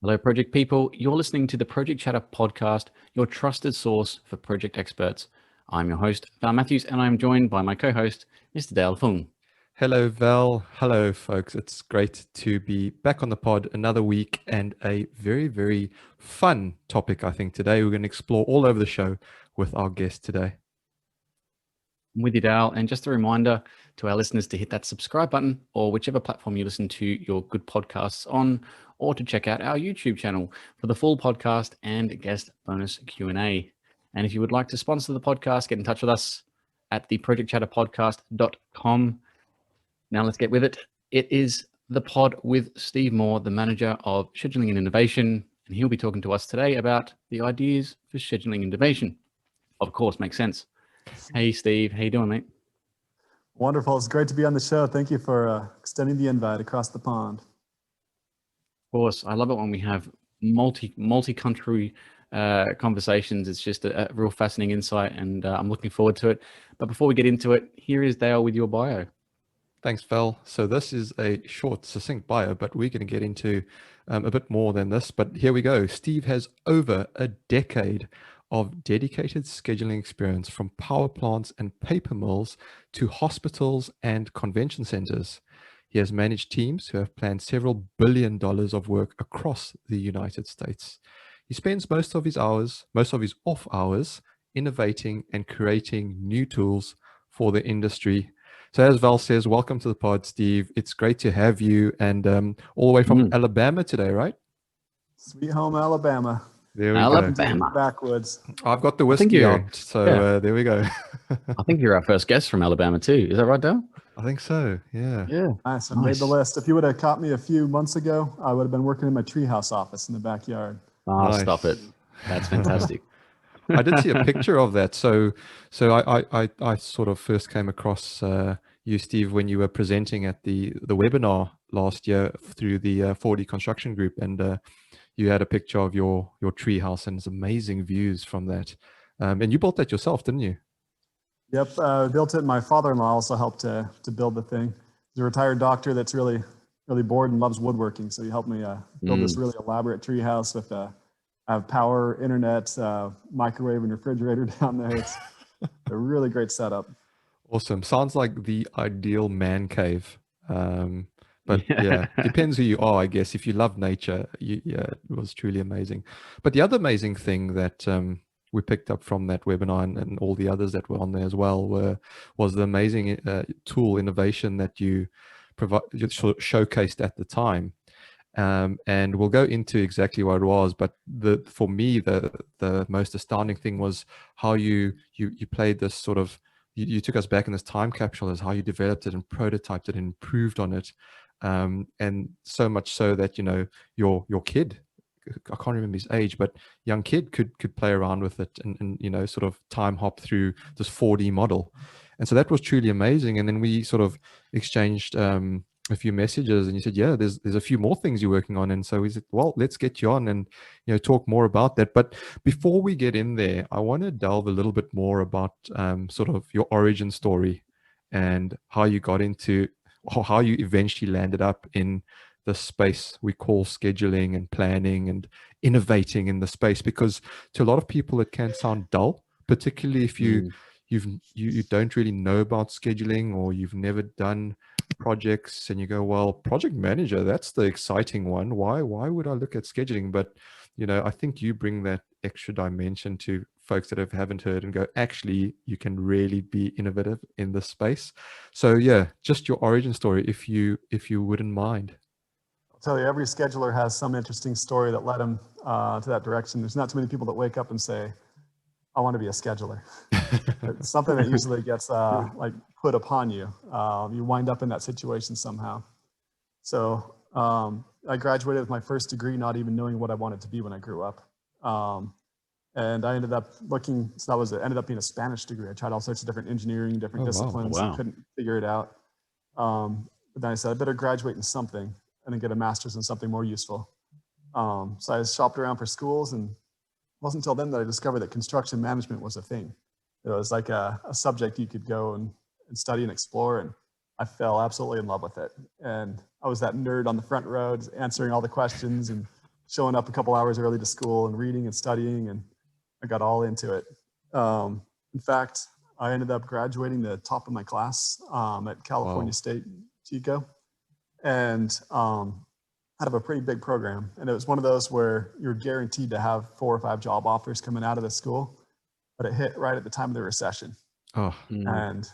Hello, project people. You're listening to the Project Chatter podcast, your trusted source for project experts. I'm your host, Val Matthews, and I'm joined by my co-host, Mr. Dale Fung. Hello, Val. Hello, folks. It's great to be back on the pod another week and a very, very fun topic, I think, today. We're going to explore all over the show with our guest today. I'm with you, Dale. And just a reminder to our listeners to hit that subscribe button or whichever platform you listen to your good podcasts on, or to check out our YouTube channel for the full podcast and guest bonus Q&A. And if you would like to sponsor the podcast, get in touch with us at theprojectchatterpodcast.com. Now let's get with it. It is the pod with Steve Moore, the manager of scheduling and innovation, and he'll be talking to us today about the ideas for scheduling innovation. Of course, makes sense. Hey, Steve, how you doing, mate? Wonderful. It's great to be on the show. Thank you for extending the invite across the pond. Of course, I love it when we have multi-country conversations. It's just a real fascinating insight, and I'm looking forward to it. But before we get into it, here is Dale with your bio. Thanks, Val. So this is a short, succinct bio, but we're going to get into a bit more than this. But here we go. Steve has over a decade of dedicated scheduling experience, from power plants and paper mills to hospitals and convention centers. He has managed teams who have planned several $billion of work across the United States. He spends most of his off hours, innovating and creating new tools for the industry. So as Val says, welcome to the pod, Steve. It's great to have you, and all the way from Alabama today, right? Sweet home Alabama. There we Alabama. Go. Backwoods. I've got the whiskey out, so there we go. I think you're our first guest from Alabama too. Is that right, Dale? I think so, yeah. Yeah. Nice. I made the list. If you would have caught me a few months ago, I would have been working in my treehouse office in the backyard. Oh, Nice. Stop it. That's fantastic. I did see a picture of that. So I sort of first came across you, Steve, when you were presenting at the webinar last year through the 4D construction group, and you had a picture of your tree house, and it's amazing views from that. And you built that yourself, didn't you? Yep, I built it. My father-in-law also helped to build the thing. He's a retired doctor that's really bored and loves woodworking, so he helped me build this really elaborate tree house with I have power, internet, microwave, and refrigerator down there. It's a really great setup. Awesome. Sounds like the ideal man cave. But yeah, depends who you are, I guess. If you love nature, it was truly amazing. But the other amazing thing that we picked up from that webinar, and all the others that were on there as well, was the amazing tool innovation that you showcased at the time. And we'll go into exactly what it was, but for me the most astounding thing was how you played this sort of, you took us back in this time capsule as how you developed it and prototyped it and improved on it, and so much so that your kid, I can't remember his age, but young kid could play around with it and sort of time hop through this 4D model. And so that was truly amazing. And then we sort of exchanged a few messages, and you said, yeah, there's a few more things you're working on. And so we said, well, let's get you on and talk more about that. But before we get in there, I want to delve a little bit more about sort of your origin story and how you got into, or how you eventually landed up in the space we call scheduling and planning and innovating in the space. Because to a lot of people it can sound dull, particularly if you don't really know about scheduling, or you've never done projects, and you go, well, project manager, that's the exciting one. Why would I look at scheduling? But I think you bring that extra dimension to folks that haven't heard and go, actually, you can really be innovative in this space. So yeah, just your origin story, if you wouldn't mind. I'll tell you, every scheduler has some interesting story that led him to that direction. There's not too many people that wake up and say, I want to be a scheduler. It's something that usually gets like put upon you. You wind up in that situation somehow. So I graduated with my first degree, not even knowing what I wanted to be when I grew up. And I ended up looking, so it ended up being a Spanish degree. I tried all sorts of different engineering, different disciplines, and couldn't figure it out. But then I said, I better graduate in something and then get a master's in something more useful. So I shopped around for schools, and it wasn't until then that I discovered that construction management was a thing. It was like a subject you could go and study and explore. And I fell absolutely in love with it. And I was that nerd on the front row, answering all the questions and showing up a couple hours early to school and reading and studying. And I got all into it. In fact, I ended up graduating the top of my class at California State Chico, and out of a pretty big program. And it was one of those where you're guaranteed to have 4 or 5 job offers coming out of the school, but it hit right at the time of the recession. And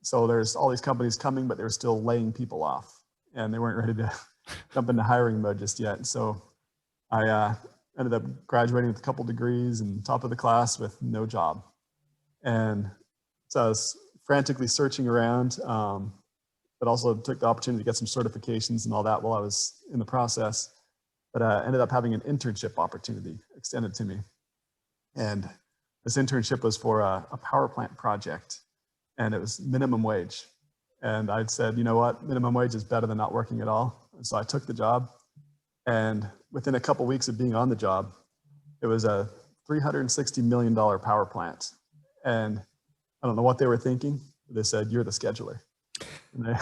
so there's all these companies coming, but they were still laying people off, and they weren't ready to jump into hiring mode just yet. So I ended up graduating with a couple degrees and top of the class with no job. And so I was frantically searching around, but also took the opportunity to get some certifications and all that while I was in the process. But I ended up having an internship opportunity extended to me. And this internship was for a power plant project, and it was minimum wage. And I'd said, you know what, minimum wage is better than not working at all. And so I took the job, and within a couple weeks of being on the job, it was a $360 million power plant. And I don't know what they were thinking, but they said, you're the scheduler. And they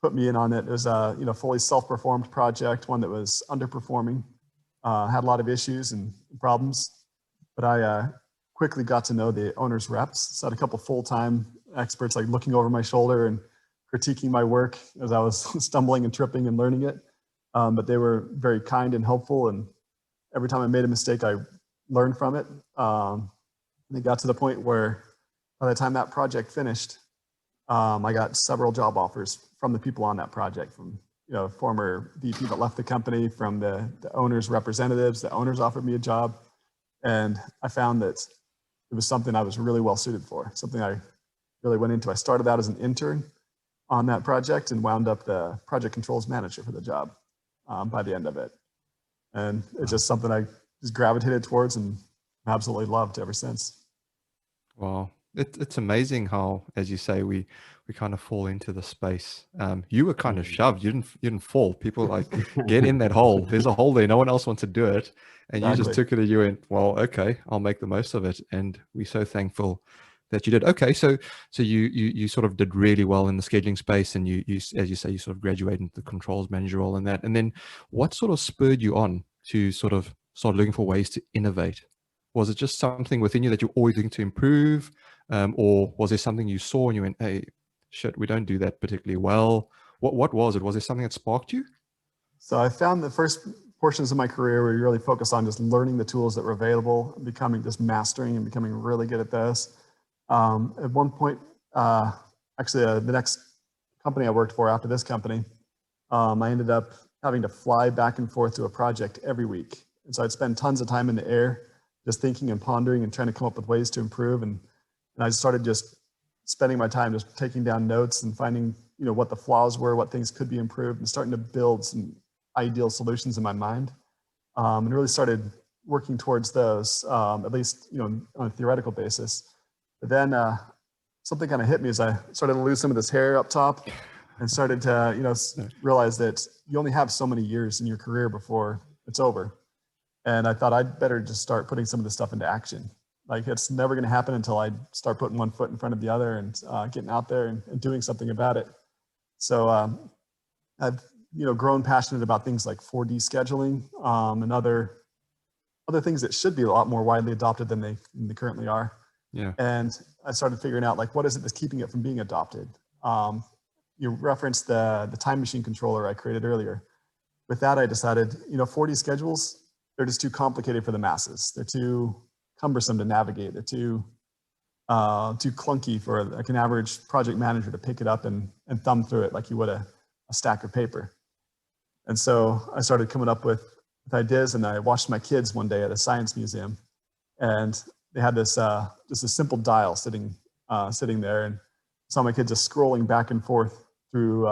put me in on it. It was a fully self-performed project, one that was underperforming, had a lot of issues and problems. But I quickly got to know the owner's reps. So I had a couple full-time experts like looking over my shoulder and critiquing my work as I was stumbling and tripping and learning it. But they were very kind and helpful. And every time I made a mistake, I learned from it. And it got to the point where by the time that project finished, I got several job offers from the people on that project, from former VP that left the company, from the owner's representatives. The owners offered me a job, and I found that it was something I was really well suited for, something I really went into. I started out as an intern on that project and wound up the project controls manager for the job by the end of it. And it's just something I just gravitated towards and absolutely loved ever since. Wow. It's amazing how, as you say, we kind of fall into the space. You were kind of shoved. You didn't fall. People like, get in that hole. There's a hole there. No one else wants to do it. And you just took it and you went, well, okay, I'll make the most of it. And we're so thankful that you did. Okay, so you sort of did really well in the scheduling space, and you as you say, you sort of graduated into the controls manager role and that. And then what sort of spurred you on to sort of start looking for ways to innovate? Was it just something within you that you're always looking to improve? Or was there something you saw and you went, hey, shit, we don't do that particularly well? What was it? Was there something that sparked you? So I found the first portions of my career where you really focus on just learning the tools that were available, just mastering and becoming really good at those. At one point, actually the next company I worked for after this company, I ended up having to fly back and forth to a project every week. And so I'd spend tons of time in the air, just thinking and pondering and trying to come up with ways to improve. And I started just spending my time just taking down notes and finding, what the flaws were, what things could be improved, and starting to build some ideal solutions in my mind. And really started working towards those, at least, on a theoretical basis. But then something kind of hit me as I started to lose some of this hair up top and started to, realize that you only have so many years in your career before it's over. And I thought I'd better just start putting some of this stuff into action. Like, it's never going to happen until I start putting one foot in front of the other and getting out there and doing something about it. So I've grown passionate about things like 4D scheduling and other things that should be a lot more widely adopted than they currently are. Yeah. And I started figuring out, like, what is it that's keeping it from being adopted? You referenced the time machine controller I created earlier. With that, I decided, 4D schedules, they're just too complicated for the masses. They're too cumbersome to navigate. They're too clunky for like an average project manager to pick it up and thumb through it like you would a stack of paper. And so I started coming up with ideas, and I watched my kids one day at a science museum, and they had this just a simple dial sitting there, and saw my kids just scrolling back and forth through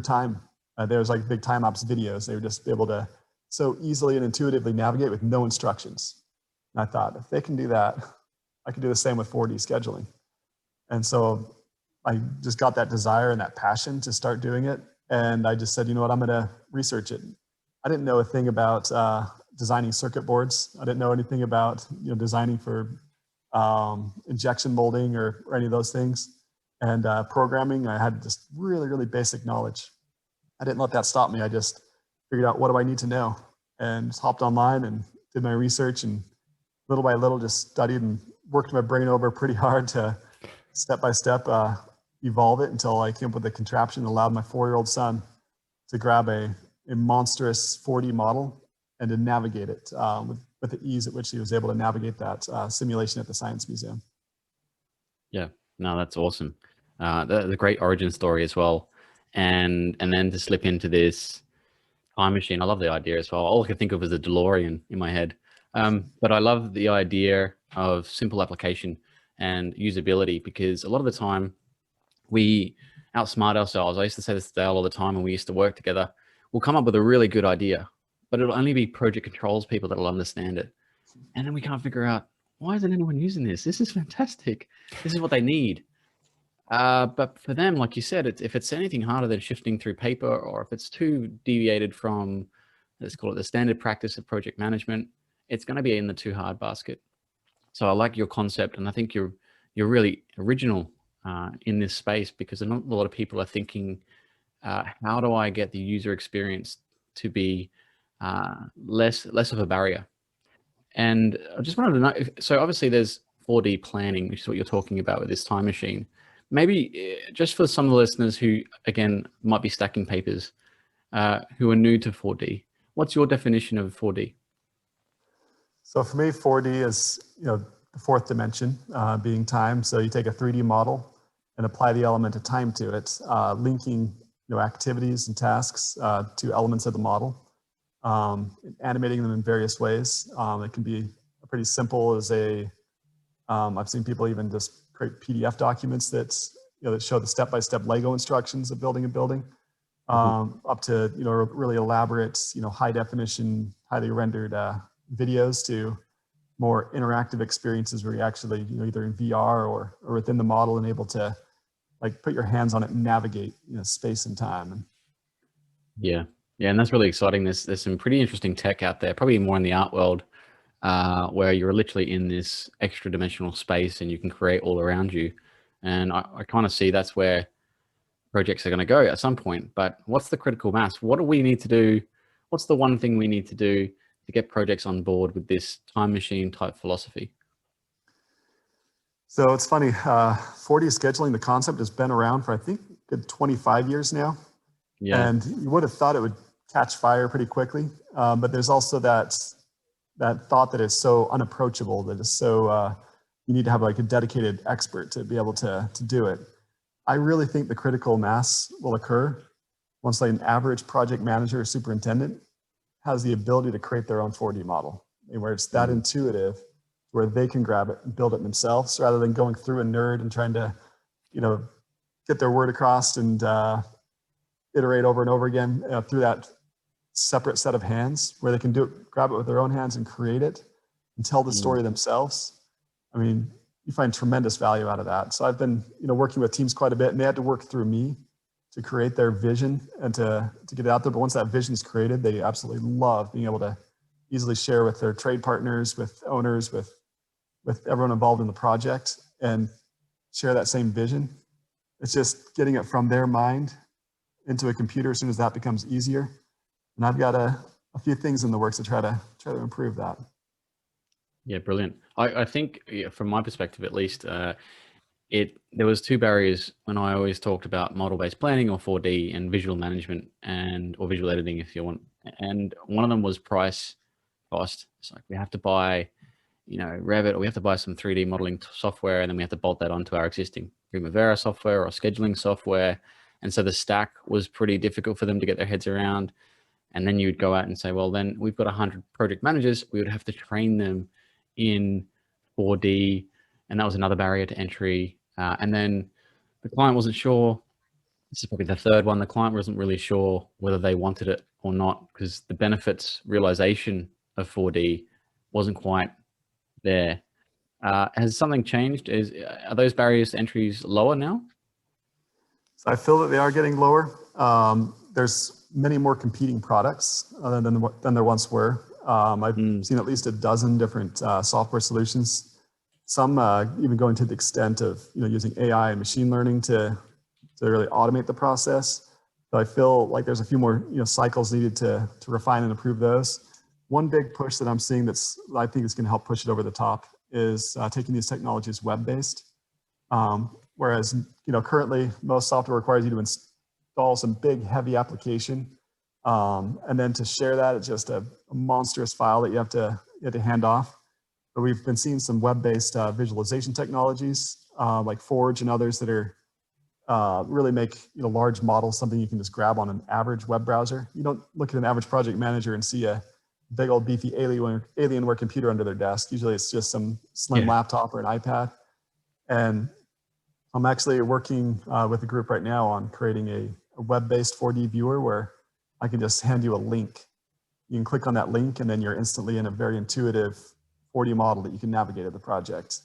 time. There was like big time lapse videos. They would just be able to so easily and intuitively navigate with no instructions. And I thought, if they can do that, I can do the same with 4D scheduling. And so I just got that desire and that passion to start doing it. And I just said, you know what, I'm going to research it. I didn't know a thing about designing circuit boards. I didn't know anything about designing for injection molding or any of those things. And programming, I had just really, really basic knowledge. I didn't let that stop me. I just figured out, what do I need to know? And just hopped online and did my research, and little by little just studied and worked my brain over pretty hard to step by step evolve it until I came up with a contraption that allowed my 4-year-old son to grab a monstrous 4D model and to navigate it with the ease at which he was able to navigate that simulation at the Science Museum. Yeah, no, that's awesome. The great origin story as well. And then to slip into this time machine. I love the idea as well. All I could think of was a DeLorean in my head. But I love the idea of simple application and usability, because a lot of the time we outsmart ourselves. I used to say this to Dale all the time when we used to work together. We'll come up with a really good idea, but it'll only be project controls people that'll understand it. And then we can't figure out, why isn't anyone using this? This is fantastic. This is what they need. But for them, like you said, if it's anything harder than shifting through paper, or if it's too deviated from, let's call it the standard practice of project management, it's going to be in the too hard basket. So I like your concept, and I think you're really original in this space, because not a lot of people are thinking, how do I get the user experience to be less of a barrier? And I just wanted to know, so obviously there's 4D planning, which is what you're talking about with this time machine. Maybe just for some of the listeners who, again, might be stacking papers, who are new to 4D, what's your definition of 4D? So for me, 4D is, the fourth dimension, being time. So you take a 3D model and apply the element of time to it, linking activities and tasks to elements of the model, animating them in various ways. It can be pretty simple as I've seen people even just create PDF documents that show the step-by-step Lego instructions of building a building, up to really elaborate high definition, highly rendered videos, to more interactive experiences where you actually either in VR or within the model and able to like put your hands on it and navigate space and time. Yeah, and that's really exciting. There's some pretty interesting tech out there, probably more in the art world, where you're literally in this extra dimensional space and you can create all around you. And I kind of see that's where projects are going to go at some point. But what's the critical mass? What do we need to do? What's the one thing we need to do to get projects on board with this time machine type philosophy? So it's funny, 4D scheduling, the concept has been around for, I think, a good 25 years now. Yeah. And you would have thought it would catch fire pretty quickly. But there's also that thought that it's so unapproachable, that it's so, you need to have like a dedicated expert to be able to do it. I really think the critical mass will occur once like an average project manager or superintendent has the ability to create their own 4D model, where it's that intuitive, where they can grab it and build it themselves, rather than going through a nerd and trying to, get their word across and iterate over and over again through that separate set of hands, where they can grab it with their own hands and create it and tell the story themselves. I mean, you find tremendous value out of that. So I've been, working with teams quite a bit, and they had to work through me to create their vision and to get it out there. But once that vision is created, they absolutely love being able to easily share with their trade partners, with owners, with everyone involved in the project, and share that same vision. It's just getting it from their mind into a computer as soon as that becomes easier. And I've got a few things in the works to try to improve that. Yeah, brilliant. I think from my perspective, at least, there was two barriers when I always talked about model-based planning, or 4D, and visual management or visual editing, if you want. And one of them was price, cost. It's like we have to buy, Revit, or we have to buy some 3D modeling software, and then we have to bolt that onto our existing Primavera software or scheduling software. And so the stack was pretty difficult for them to get their heads around. And then you'd go out and say, well, then we've got 100 project managers. We would have to train them in 4D. And that was another barrier to entry. And then the client wasn't sure. This is probably the third one. The client wasn't really sure whether they wanted it or not, because the benefits realization of 4D wasn't quite there. Has something changed? Are those barriers to entries lower now? So I feel that they are getting lower. There's many more competing products than there once were. I've seen at least a dozen different software solutions some even going to the extent of using AI and machine learning to really automate the process. So I feel like there's a few more cycles needed to refine and improve those. One big push that I'm seeing I think is going to help push it over the top is taking these technologies web-based. Whereas currently most software requires you to install some big heavy application, and then to share that, it's just a monstrous file that you have to hand off. But we've been seeing some web-based visualization technologies like Forge and others that are really make large models something you can just grab on an average web browser. You don't look at an average project manager and see a big old beefy Alienware computer under their desk. Usually it's just some slim laptop or an iPad. And I'm actually working with a group right now on creating a web-based 4D viewer where I can just hand you a link. You can click on that link and then you're instantly in a very intuitive 4D model that you can navigate at the project.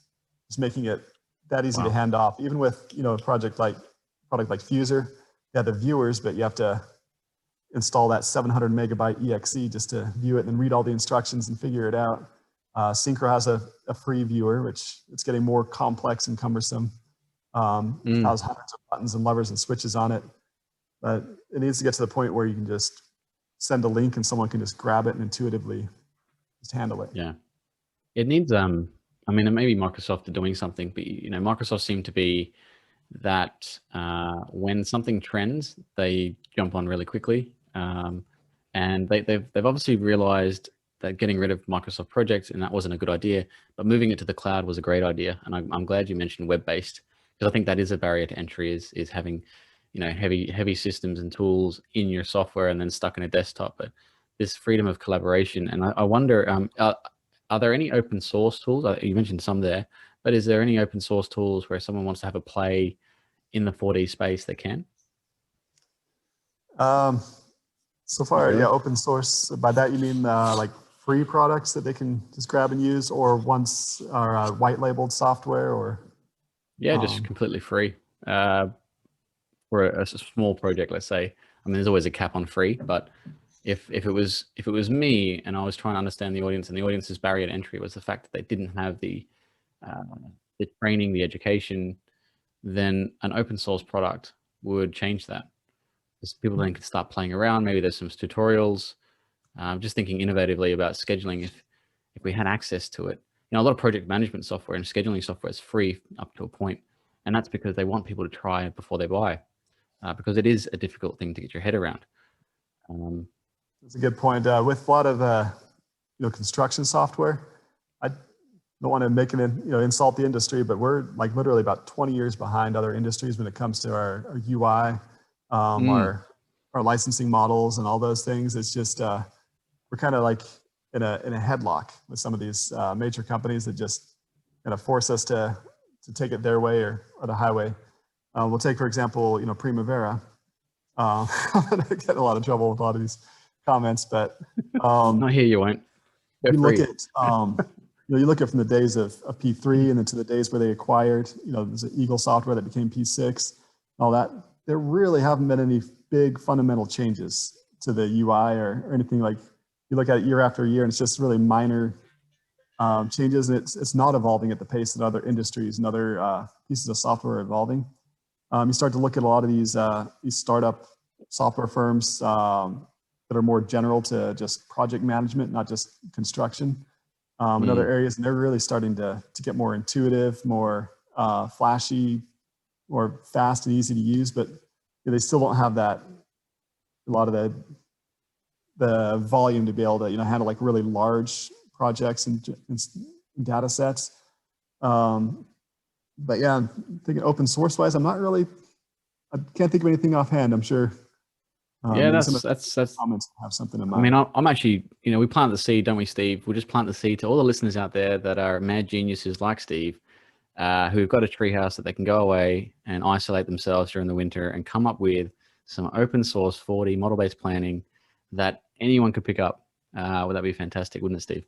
Just making it that easy to hand off. Even with a product like Fuser, the viewers, but you have to install that 700 megabyte exe just to view it and read all the instructions and figure it out. Synchro has a free viewer, which it's getting more complex and cumbersome. It has hundreds of buttons and levers and switches on it, but it needs to get to the point where you can just send a link and someone can just grab it and intuitively just handle it. Yeah, it needs. I mean, maybe Microsoft are doing something, but Microsoft seem to be that when something trends, they jump on really quickly, and they've obviously realized that getting rid of Microsoft projects, and that wasn't a good idea, but moving it to the cloud was a great idea. And I'm glad you mentioned web-based, because I think that is a barrier to entry, is having heavy systems and tools in your software and then stuck in a desktop. But this freedom of collaboration, and I wonder, are there any open source tools? You mentioned some there, but is there any open source tools where someone wants to have a play in the 4D space they can? So far, open source. By that you mean like free products that they can just grab and use, or white labeled software, or? Yeah, just completely free. For a small project, let's say. I mean, there's always a cap on free, but if it was me and I was trying to understand the audience, and the audience's barrier to entry was the fact that they didn't have the training, the education, then an open source product would change that. Because people then could start playing around. Maybe there's some tutorials. Just thinking innovatively about scheduling. If we had access to it, a lot of project management software and scheduling software is free up to a point, and that's because they want people to try it before they buy, because it is a difficult thing to get your head around. That's a good point. With a lot of construction software, I don't want to make insult the industry, but we're like literally about 20 years behind other industries when it comes to our UI, our licensing models and all those things. It's just we're kind of like in a headlock with some of these major companies that just kind of force us to take it their way or the highway. We'll take, for example, Primavera. I'm going to get in a lot of trouble with a lot of these comments, but not here. You won't. You look at you look at from the days of P3 and then to the days where they acquired there's an Eagle software that became P6, all that. There really haven't been any big fundamental changes to the UI or anything. Like you look at it year after year, and it's just really minor changes, and it's not evolving at the pace that other industries and other pieces of software are evolving. You start to look at a lot of these startup software firms that are more general to just project management, not just construction, in other areas, and they're really starting to get more intuitive, more flashy, more fast and easy to use, but they still don't have a lot of the volume to be able to handle like really large projects and data sets. But yeah, I'm thinking open source wise, I can't think of anything offhand. I'm sure. Yeah, that's comments have something in mind. I mean, I'm actually, we plant the seed, don't we, Steve? We'll just plant the seed to all the listeners out there that are mad geniuses like Steve, who've got a treehouse that they can go away and isolate themselves during the winter and come up with some open source 4D model-based planning that anyone could pick up. Would that be fantastic, wouldn't it, Steve?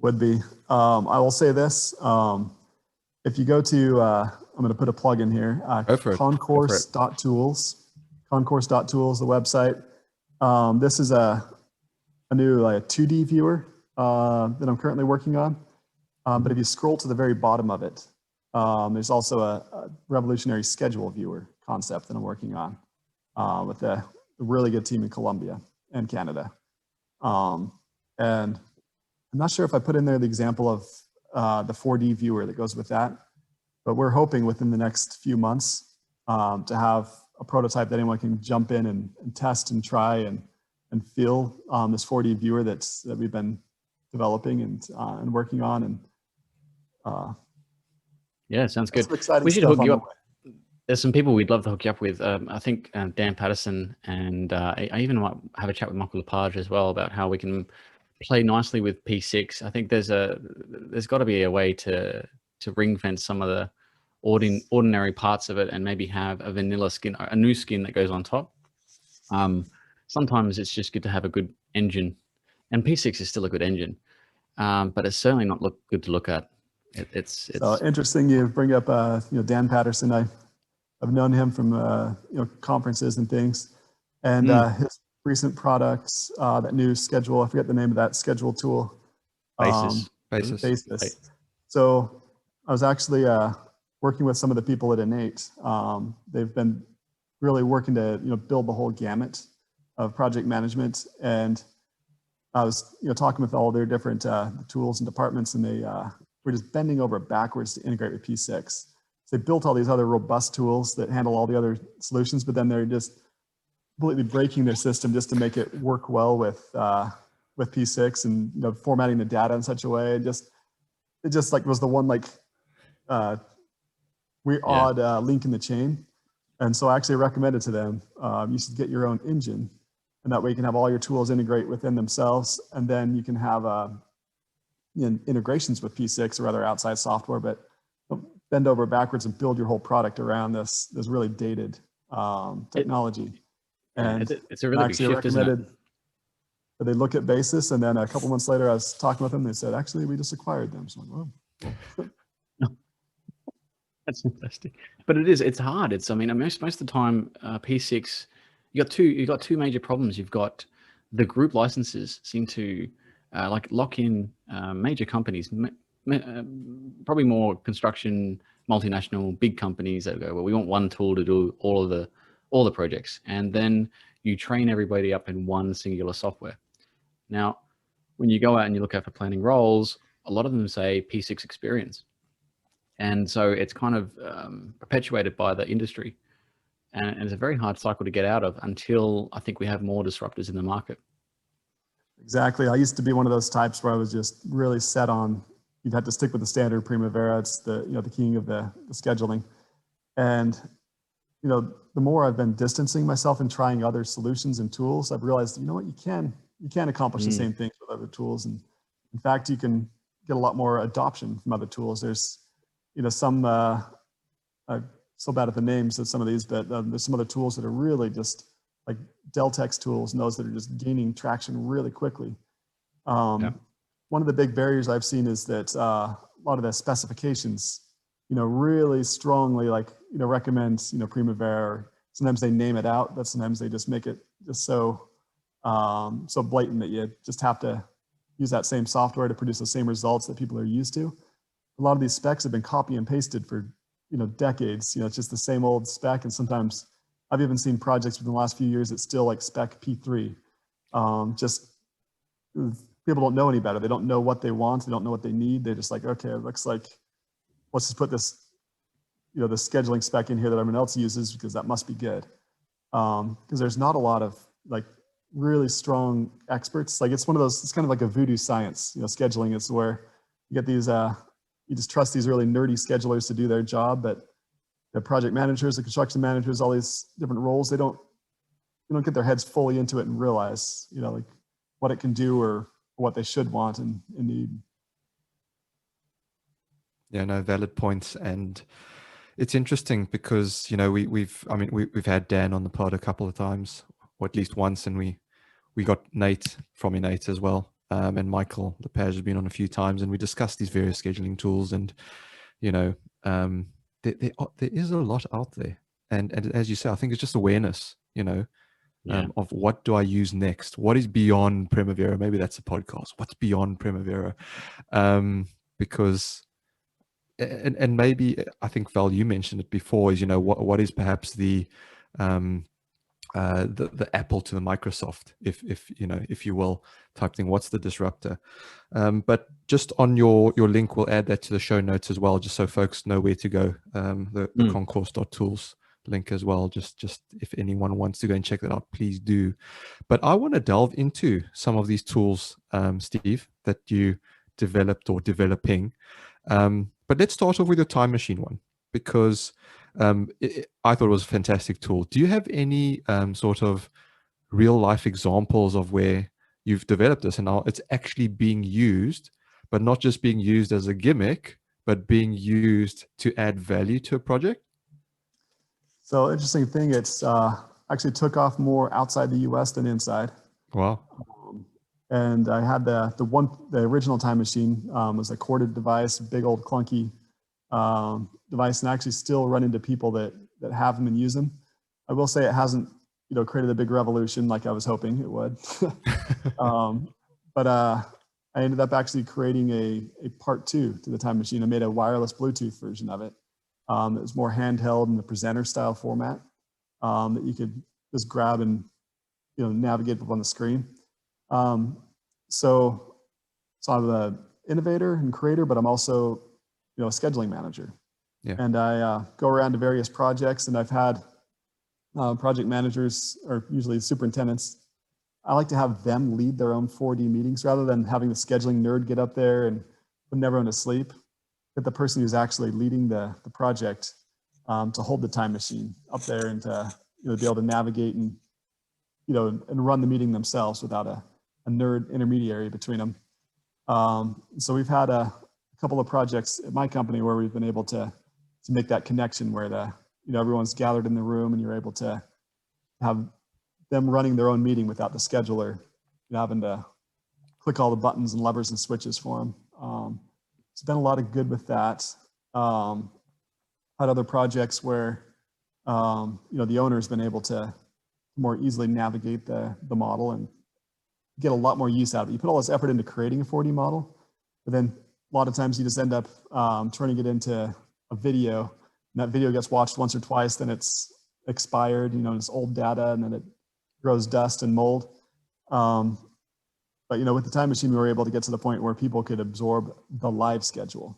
Would be. I will say this. If you go to, I'm going to put a plug in here, concourse.tools, concourse.tools, the website. This is a new 2D viewer that I'm currently working on. But if you scroll to the very bottom of it, there's also a revolutionary schedule viewer concept that I'm working on with a really good team in Colombia and Canada. And I'm not sure if I put in there the example of the 4D viewer that goes with that, but we're hoping within the next few months to have a prototype that anyone can jump in and test and try and feel this 4D viewer that we've been developing and working on. And yeah, sounds good. Exciting We should stuff hook you on up. There's some people we'd love to hook you up with. I think Dan Patterson, and I even might have a chat with Michael Lepage as well about how we can play nicely with P6. I think there's got to be a way to ring fence some of the ordinary parts of it and maybe have a vanilla skin, a new skin that goes on top. Sometimes it's just good to have a good engine, and P6 is still a good engine, but it's certainly not good to look at. It's So interesting you bring up Dan Patterson. I've known him from conferences and things, and his recent products, that new schedule, I forget the name of that schedule tool. Basis. So I was actually working with some of the people at Innate. They've been really working to build the whole gamut of project management, and I was talking with all their different tools and departments, and they were just bending over backwards to integrate with P6. So they built all these other robust tools that handle all the other solutions, but then they're just completely breaking their system just to make it work well with P6 and formatting the data in such a way. It just like was the one odd link in the chain. And so I actually recommended to them, you should get your own engine, and that way you can have all your tools integrate within themselves, and then you can have integrations with P6 or other outside software, but bend over backwards and build your whole product around this really dated technology. And it's a really big shift, isn't it? They look at Basis, and then a couple months later, I was talking with them. They said, "Actually, we just acquired them." So I'm like, "Oh." That's fantastic. But it's hard. I mean, most of the time, P6, you got two major problems. You've got the group licenses seem to lock in major companies, probably more construction, multinational, big companies that go, well, we want one tool to do all the projects, and then you train everybody up in one singular software. Now, when you go out and you look out for planning roles, a lot of them say P6 experience. And so it's kind of perpetuated by the industry. And it's a very hard cycle to get out of until I think we have more disruptors in the market. Exactly. I used to be one of those types where I was just really set on, you'd have to stick with the standard Primavera. It's the king of the scheduling. And, the more I've been distancing myself and trying other solutions and tools, I've realized, you can accomplish the same things with other tools. And in fact, you can get a lot more adoption from other tools. There's, some, I'm so bad at the names of some of these, but there's some other tools that are really just like Deltex tools and those that are just gaining traction really quickly. One of the big barriers I've seen is that a lot of the specifications, really strongly recommend, Primavera, or sometimes they name it out, but sometimes they just make it just so blatant that you just have to use that same software to produce the same results that people are used to. A lot of these specs have been copy and pasted for, decades. It's just the same old spec. And sometimes I've even seen projects within the last few years that still like spec P3. Just people don't know any better. They don't know what they want. They don't know what they need. They're just like, okay, it looks like, let's just put this, the scheduling spec in here that everyone else uses because that must be good. Because there's not a lot of really strong experts. It's one of those, it's kind of like a voodoo science. Scheduling is where you get these, you just trust these really nerdy schedulers to do their job, but the project managers, the construction managers, all these different roles, they don't get their heads fully into it and realize, what it can do or what they should want and need. Yeah, no, valid points. And it's interesting because, we've had Dan on the pod a couple of times, or at least once, and we got Nate from Innate as well. And Michael Lepage has been on a few times, and we discussed these various scheduling tools. And, there is a lot out there. And as you say, I think it's just awareness, of what do I use next? What is beyond Primavera? Maybe that's a podcast. What's beyond Primavera? because, and maybe I think Val, you mentioned it before, is, what is perhaps the Apple to the Microsoft, if you will, type thing. What's the disruptor? But just on your link, we'll add that to the show notes as well, just so folks know where to go. The concourse.tools link as well. Just if anyone wants to go and check that out, please do. But I want to delve into some of these tools, Steve, that you developed or developing. But let's start off with your time machine one, because I thought it was a fantastic tool. Do you have any sort of real life examples of where you've developed this and now it's actually being used, but not just being used as a gimmick, but being used to add value to a project? So interesting thing, it's actually took off more outside the US than inside. Wow. And I had the original time machine was a corded device, big old clunky device, and I actually still run into people that have them and use them. I will say it hasn't, created a big revolution like I was hoping it would. But I ended up actually creating a part 2 to the time machine. I made a wireless Bluetooth version of it. It was more handheld in the presenter style format that you could just grab and navigate on the screen. So I'm an innovator and creator, but I'm also a scheduling manager. Yeah. And I go around to various projects, and I've had project managers, or usually superintendents. I like to have them lead their own 4D meetings rather than having the scheduling nerd get up there and put everyone to sleep. Get the person who's actually leading the project to hold the time machine up there and to be able to navigate and and run the meeting themselves without a nerd intermediary between them. So we've had a couple of projects at my company where we've been able to make that connection where everyone's gathered in the room and you're able to have them running their own meeting without the scheduler having to click all the buttons and levers and switches for them. It's been a lot of good with that. Had other projects where the owner's been able to more easily navigate the model and get a lot more use out of it. You put all this effort into creating a 4D model, but then a lot of times you just end up turning it into a video, and that video gets watched once or twice, then it's expired, it's old data, and then it grows dust and mold. But with the time machine, we were able to get to the point where people could absorb the live schedule.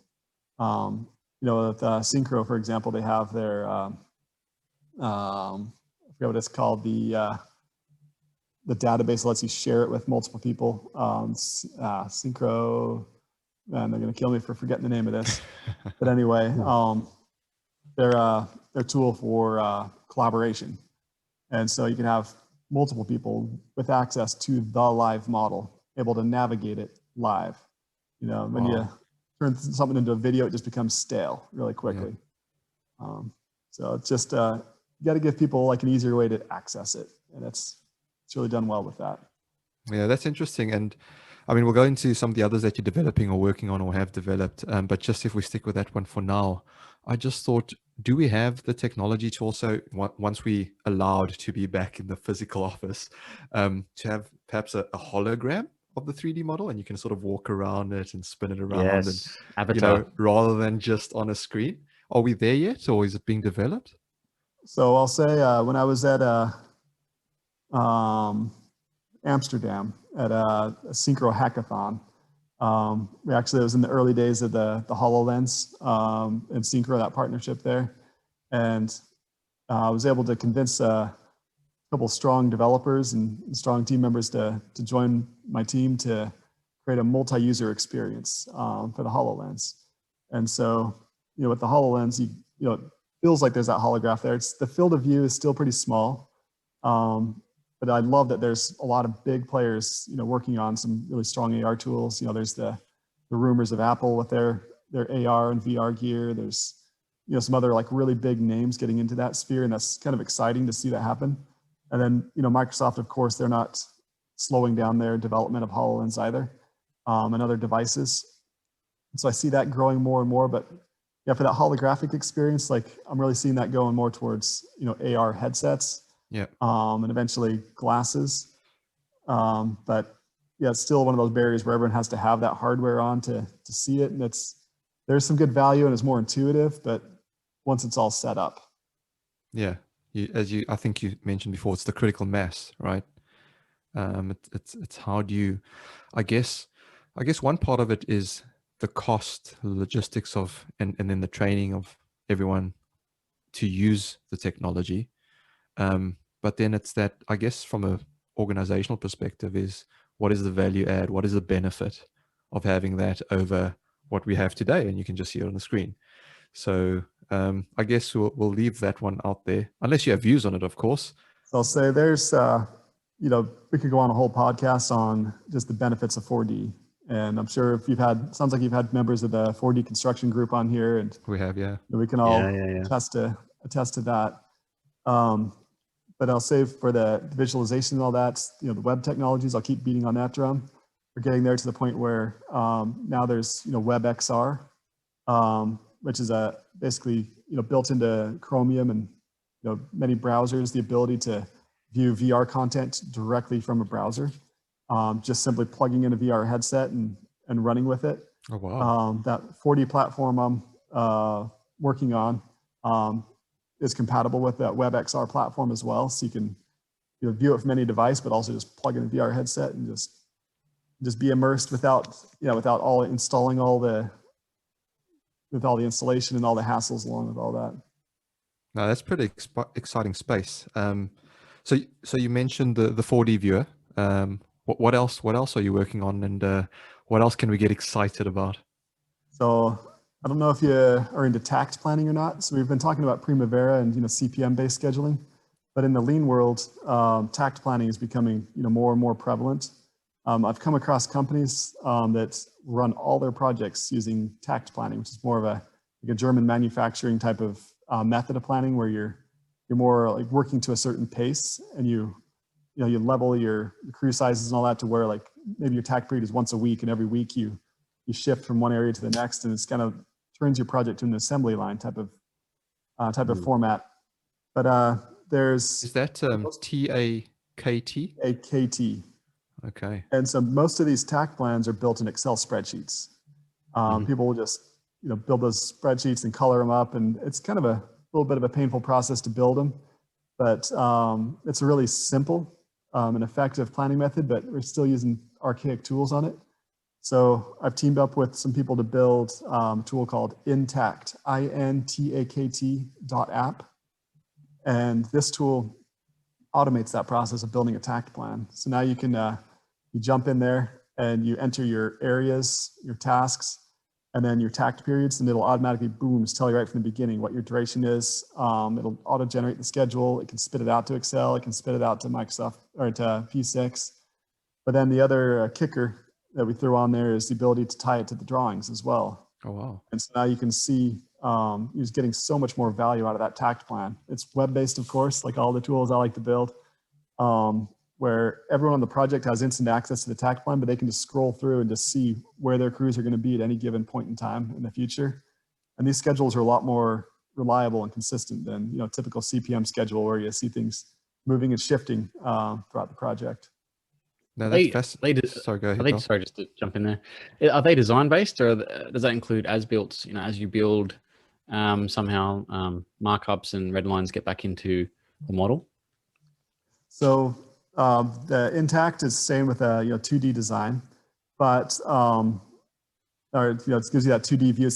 With Synchro, for example, they have their I forget what it's called, the database that lets you share it with multiple people. Synchro, and they're going to kill me for forgetting the name of this. But anyway, they're a tool for collaboration. And so you can have multiple people with access to the live model, able to navigate it live. When you turn something into a video, it just becomes stale really quickly. Yeah. So it's just, you got to give people like an easier way to access it. And it's really done well with that. Yeah, that's interesting. And I mean, we'll go into some of the others that you're developing or working on or have developed. But just if we stick with that one for now, I just thought, do we have the technology to also, once we allowed to be back in the physical office, to have perhaps a hologram of the 3D model, and you can sort of walk around it and spin it around, Yes, and avatar. Rather than just on a screen? Are we there yet, or is it being developed? So I'll say when I was at Amsterdam at a Synchro hackathon, it was in the early days of the HoloLens and Synchro, that partnership there. And I was able to convince a couple strong developers and strong team members to join my team to create a multi-user experience for the HoloLens. And so, with the HoloLens, it feels like there's that holograph there. The field of view is still pretty small. But I love that there's a lot of big players, working on some really strong AR tools. There's the rumors of Apple with their AR and VR gear. There's, some other like really big names getting into that sphere, and that's kind of exciting to see that happen. And then, Microsoft, of course, they're not slowing down their development of HoloLens either, and other devices. And so I see that growing more and more. But yeah, for that holographic experience, like I'm really seeing that going more towards, AR headsets. Yeah. And eventually glasses. But yeah, it's still one of those barriers where everyone has to have that hardware on to see it. And there's some good value and it's more intuitive, but once it's all set up. Yeah. I think you mentioned before, it's the critical mass, right? It's how do you, I guess one part of it is the cost, the logistics of, and then the training of everyone to use the technology. But then it's that, I guess, from a organizational perspective, is what is the value add? What is the benefit of having that over what we have today? And you can just see it on the screen. So I guess we'll leave that one out there, unless you have views on it, of course. So I'll say there's, you know, we could go on a whole podcast on just the benefits of 4D. And I'm sure if sounds like you've had members of the 4D construction group on here, and We have, yeah. we can all attest to that. But I'll say for the visualization and all that, you know, the web technologies, I'll keep beating on that drum. We're getting there to the point where now there's, you know, WebXR, which is basically, you know, built into Chromium and, you know, many browsers, the ability to view VR content directly from a browser, just simply plugging in a VR headset and running with it. Oh, wow. That 4D platform I'm working on is compatible with that WebXR platform as well. So you can, you know, view it from any device, but also just plug in a VR headset and just be immersed without installing with all the installation and all the hassles along with all that. No, that's pretty exciting space. So you mentioned the 4D viewer. What else are you working on, and what else can we get excited about? So I don't know if you are into tact planning or not. So we've been talking about Primavera and, you know, CPM based scheduling, but in the lean world, tact planning is becoming, you know, more and more prevalent. I've come across companies that run all their projects using tact planning, which is more of a German manufacturing type of method of planning, where you're more like working to a certain pace, and you level your crew sizes and all that to where, like, maybe your tact period is once a week, and every week you shift from one area to the next, and it's kind of turns your project to an assembly line type of format. But is that TAKT? AKT. Okay. And so most of these tact plans are built in Excel spreadsheets. People will just, you know, build those spreadsheets and color them up, and it's kind of a little bit of a painful process to build them. But it's a really simple and effective planning method, but we're still using archaic tools on it. So I've teamed up with some people to build a tool called Intact, INTAKT.app. And this tool automates that process of building a tact plan. So now you can you jump in there and you enter your areas, your tasks, and then your tact periods, and it'll automatically, boom, just tell you right from the beginning what your duration is. It'll auto-generate the schedule. It can spit it out to Excel. It can spit it out to Microsoft or to P6. But then the other kicker that we throw on there is the ability to tie it to the drawings as well. Oh, wow. And so now you can see you're just getting so much more value out of that tact plan. It's web-based, of course, like all the tools I like to build, where everyone on the project has instant access to the tact plan, but they can just scroll through and just see where their crews are going to be at any given point in time in the future. And these schedules are a lot more reliable and consistent than, you know, typical CPM schedule, where you see things moving and shifting throughout the project. No, that's fascinating. Sorry, go ahead. Sorry, just to jump in there. Are they design based, or does that include as built? You know, as you build, somehow markups and red lines get back into the model? So the Intact is same with a 2D design, but or it gives you that 2D view.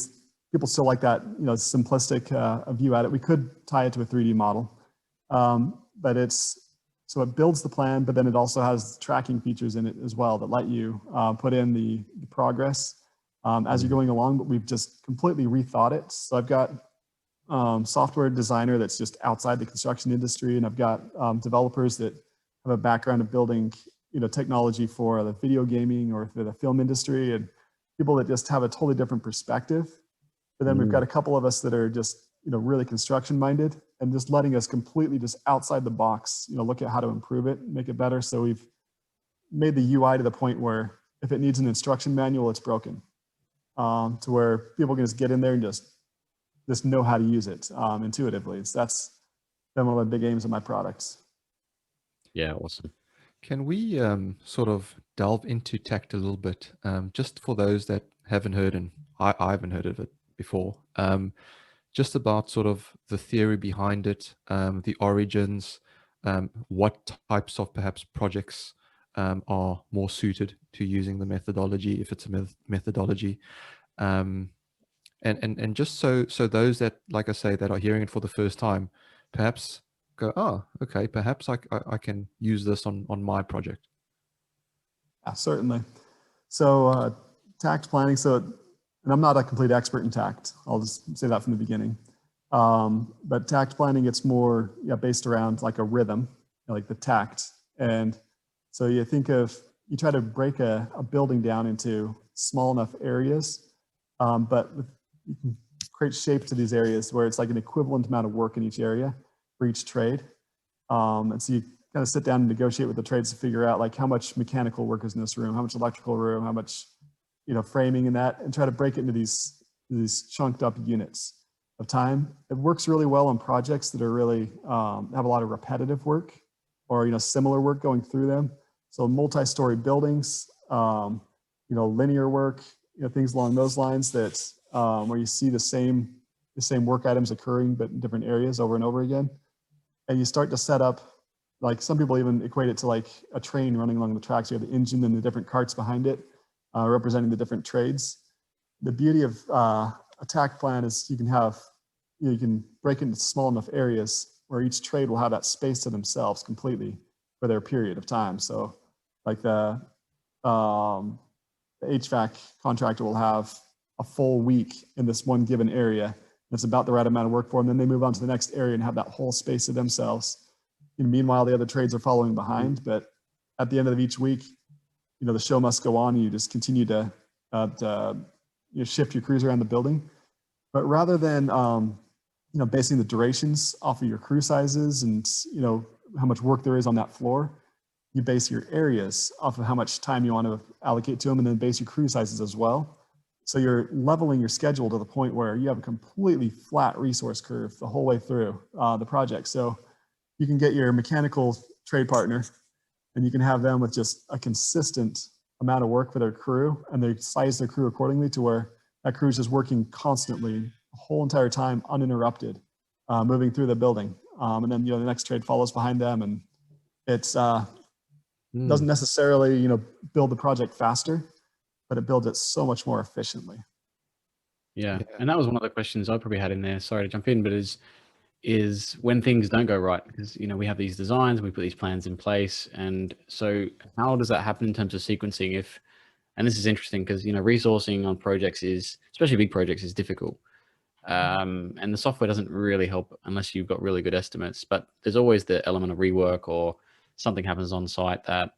People still like that simplistic view at it. We could tie it to a 3D model, but so it builds the plan, but then it also has tracking features in it as well that let you put in the progress as you're going along. But we've just completely rethought it. So I've got software designer that's just outside the construction industry, and I've got developers that have a background of building technology for the video gaming or for the film industry, and people that just have a totally different perspective. But then we've got a couple of us that are just really construction minded, and just letting us completely just outside the box look at how to improve it, make it better. So we've made the UI to the point where if it needs an instruction manual, it's broken, to where people can just get in there and just know how to use it intuitively. That's been one of the big aims of my products. Yeah, awesome. Can we sort of delve into tact a little bit, just for those that haven't heard, and I haven't heard of it before. Just about sort of the theory behind it, the origins, what types of perhaps projects are more suited to using the methodology, if it's a methodology. And just so those that, like I say, that are hearing it for the first time, perhaps go, oh, okay, perhaps I can use this on my project. Yeah, certainly. So tact planning. So, and I'm not a complete expert in tact. I'll just say that from the beginning. But tact planning, it's more based around like a rhythm, like the tact. And so you try to break a building down into small enough areas, but you can create shape to these areas where it's like an equivalent amount of work in each area for each trade. And so you kind of sit down and negotiate with the trades to figure out like how much mechanical work is in this room, how much electrical room, how much, framing in that, and try to break it into these chunked up units of time. It works really well on projects that are really have a lot of repetitive work or similar work going through them. So multi-story buildings, linear work, things along those lines that where you see the same work items occurring but in different areas over and over again. And you start to set up, like some people even equate it to like a train running along the tracks. You have the engine and the different carts behind it representing the different trades. The beauty of a tact plan is you can break into small enough areas where each trade will have that space to themselves completely for their period of time. So like the HVAC contractor will have a full week in this one given area. That's about the right amount of work for them. Then they move on to the next area and have that whole space to themselves. And meanwhile, the other trades are following behind. But at the end of each week, the show must go on. And you just continue to shift your crews around the building. But rather than basing the durations off of your crew sizes and how much work there is on that floor, you base your areas off of how much time you want to allocate to them, and then base your crew sizes as well. So you're leveling your schedule to the point where you have a completely flat resource curve the whole way through the project. So you can get your mechanical trade partner and you can have them with just a consistent amount of work for their crew, and they size their crew accordingly to where that crew is just working constantly the whole entire time uninterrupted, moving through the building. And then, the next trade follows behind them, and it's doesn't necessarily, build the project faster, but it builds it so much more efficiently. Yeah. And that was one of the questions I probably had in there. Sorry to jump in, but is when things don't go right, because we have these designs, we put these plans in place, and so how does that happen in terms of sequencing? And this is interesting because resourcing on projects especially big projects, is difficult, and the software doesn't really help unless you've got really good estimates. But there's always the element of rework, or something happens on site that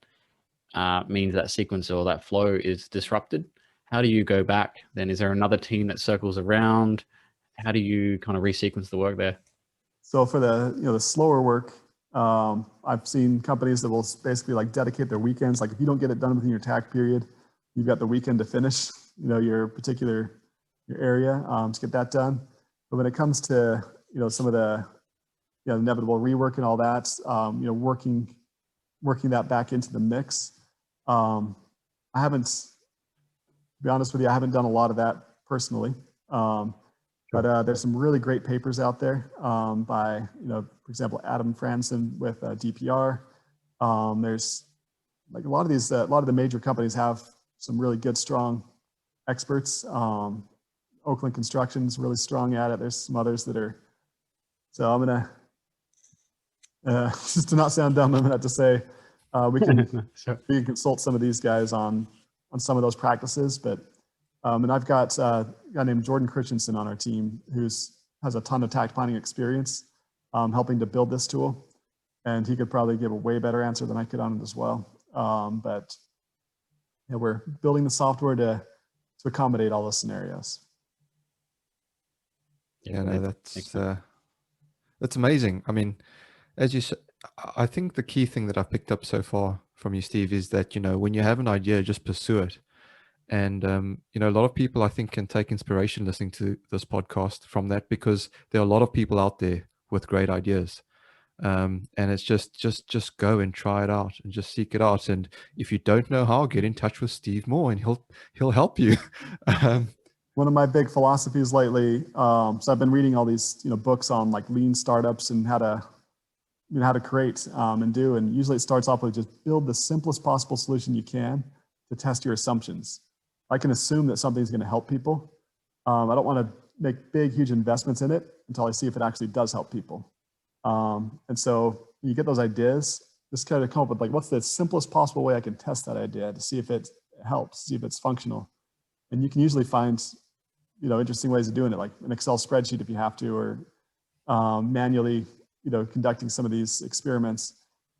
means that sequence or that flow is disrupted. How do you go back then? Is there another team that circles around? How do you kind of resequence the work there? So for the slower work, I've seen companies that will basically like dedicate their weekends. Like if you don't get it done within your tact period, you've got the weekend to finish, your area to get that done. But when it comes to some of the inevitable rework and all that, working that back into the mix. I haven't, to be honest with you, I haven't done a lot of that personally. But there's some really great papers out there by, for example, Adam Franson with DPR. There's like a lot of the major companies have some really good, strong experts. Oakland Construction's really strong at it. There's some others that are. So I'm gonna just to not sound dumb, I'm gonna have to say we can consult some of these guys on some of those practices, but. And I've got a guy named Jordan Christensen on our team has a ton of tact planning experience helping to build this tool. And he could probably give a way better answer than I could on it as well. But we're building the software to accommodate all those scenarios. Yeah, no, that's amazing. I mean, as you said, I think the key thing that I've picked up so far from you, Steve, is that, when you have an idea, just pursue it. And, a lot of people, I think, can take inspiration listening to this podcast from that, because there are a lot of people out there with great ideas. And it's just go and try it out and just seek it out. And if you don't know how, get in touch with Steve Moore and he'll help you. One of my big philosophies lately, so I've been reading all these books on like lean startups and how to create and do, and usually it starts off with just build the simplest possible solution you can to test your assumptions. I can assume that something's going to help people. I don't want to make big, huge investments in it until I see if it actually does help people. And so you get those ideas, just kind of come up with like, what's the simplest possible way I can test that idea to see if it helps, see if it's functional. And you can usually find, interesting ways of doing it, like an Excel spreadsheet if you have to, or manually, conducting some of these experiments.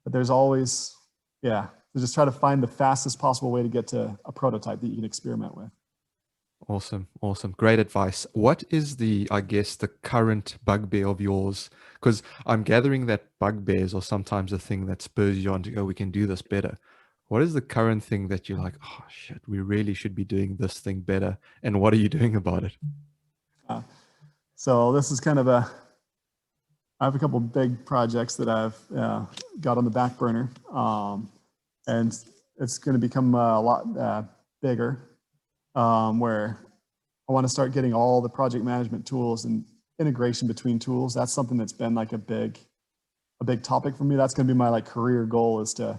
But there's always, so just try to find the fastest possible way to get to a prototype that you can experiment with. Awesome. Great advice. What is the current bugbear of yours? Because I'm gathering that bugbears are sometimes a thing that spurs you on to go, we can do this better. What is the current thing that you're like, oh shit, we really should be doing this thing better? And what are you doing about it? So this is kind of I have a couple of big projects that I've got on the back burner. And it's going to become a lot bigger, where I want to start getting all the project management tools and integration between tools. That's something that's been like a big topic for me. That's going to be my like career goal, is to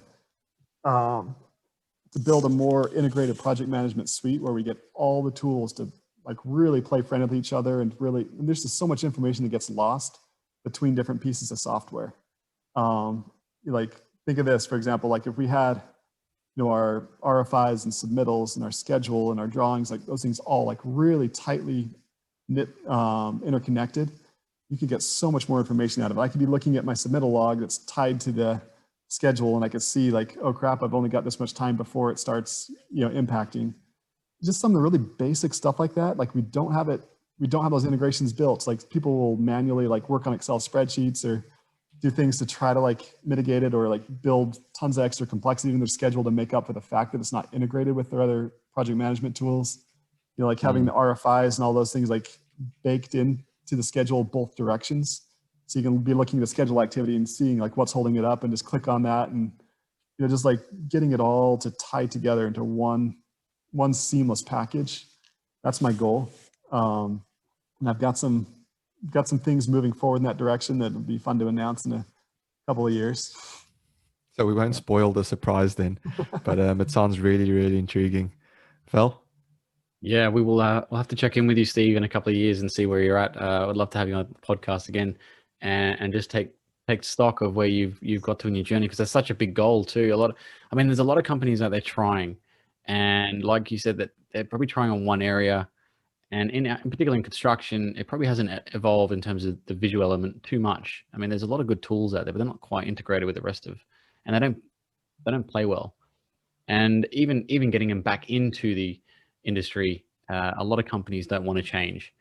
build a more integrated project management suite where we get all the tools to like really play friendly with each other, and there's just so much information that gets lost between different pieces of software. Like think of this, for example, like if we had our RFIs and submittals and our schedule and our drawings, like those things all like really tightly knit, interconnected, you could get so much more information out of it. I could be looking at my submittal log that's tied to the schedule, and I could see like, oh crap, I've only got this much time before it starts, impacting. Just some of the really basic stuff like that. Like we don't have those integrations built. Like people will manually like work on Excel spreadsheets or do things to try to like mitigate it, or like build tons of extra complexity in their schedule to make up for the fact that it's not integrated with their other project management tools. Like having the RFIs and all those things like baked into the schedule both directions. So you can be looking at the schedule activity and seeing like what's holding it up and just click on that, and just like getting it all to tie together into one seamless package. That's my goal. And I've got some things moving forward in that direction that would be fun to announce in a couple of years. So we won't spoil the surprise then, but it sounds really, really intriguing. Phil? Yeah, we will. We'll have to check in with you, Steve, in a couple of years and see where you're at. I would love to have you on the podcast again, and just take stock of where you've got to in your journey, because that's such a big goal too. There's a lot of companies out there trying, and like you said, that they're probably trying on one area, and in particular in construction, it probably hasn't evolved in terms of the visual element too much. There's a lot of good tools out there, but they're not quite integrated with the rest of, and they don't play well. And even getting them back into the industry, a lot of companies don't want to change,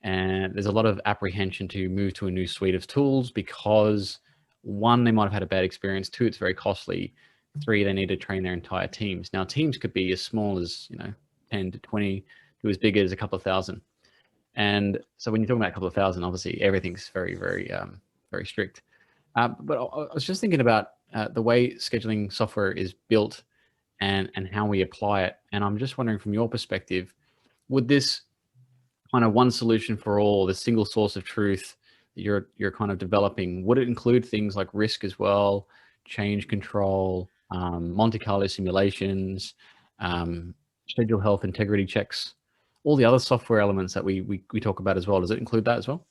and there's a lot of apprehension to move to a new suite of tools because, one, they might have had a bad experience, two, it's very costly, three, they need to train their entire teams. Now teams could be as small as 10 to 20 to as big as a couple of thousand, and so when you're talking about a couple of thousand, obviously everything's very, very very strict. But I was just thinking about the way scheduling software is built and how we apply it. And I'm just wondering, from your perspective, would this kind of one solution for all, the single source of truth that you're kind of developing, would it include things like risk as well, change control, Monte Carlo simulations, schedule health integrity checks, all the other software elements that we talk about as well? Does it include that as well?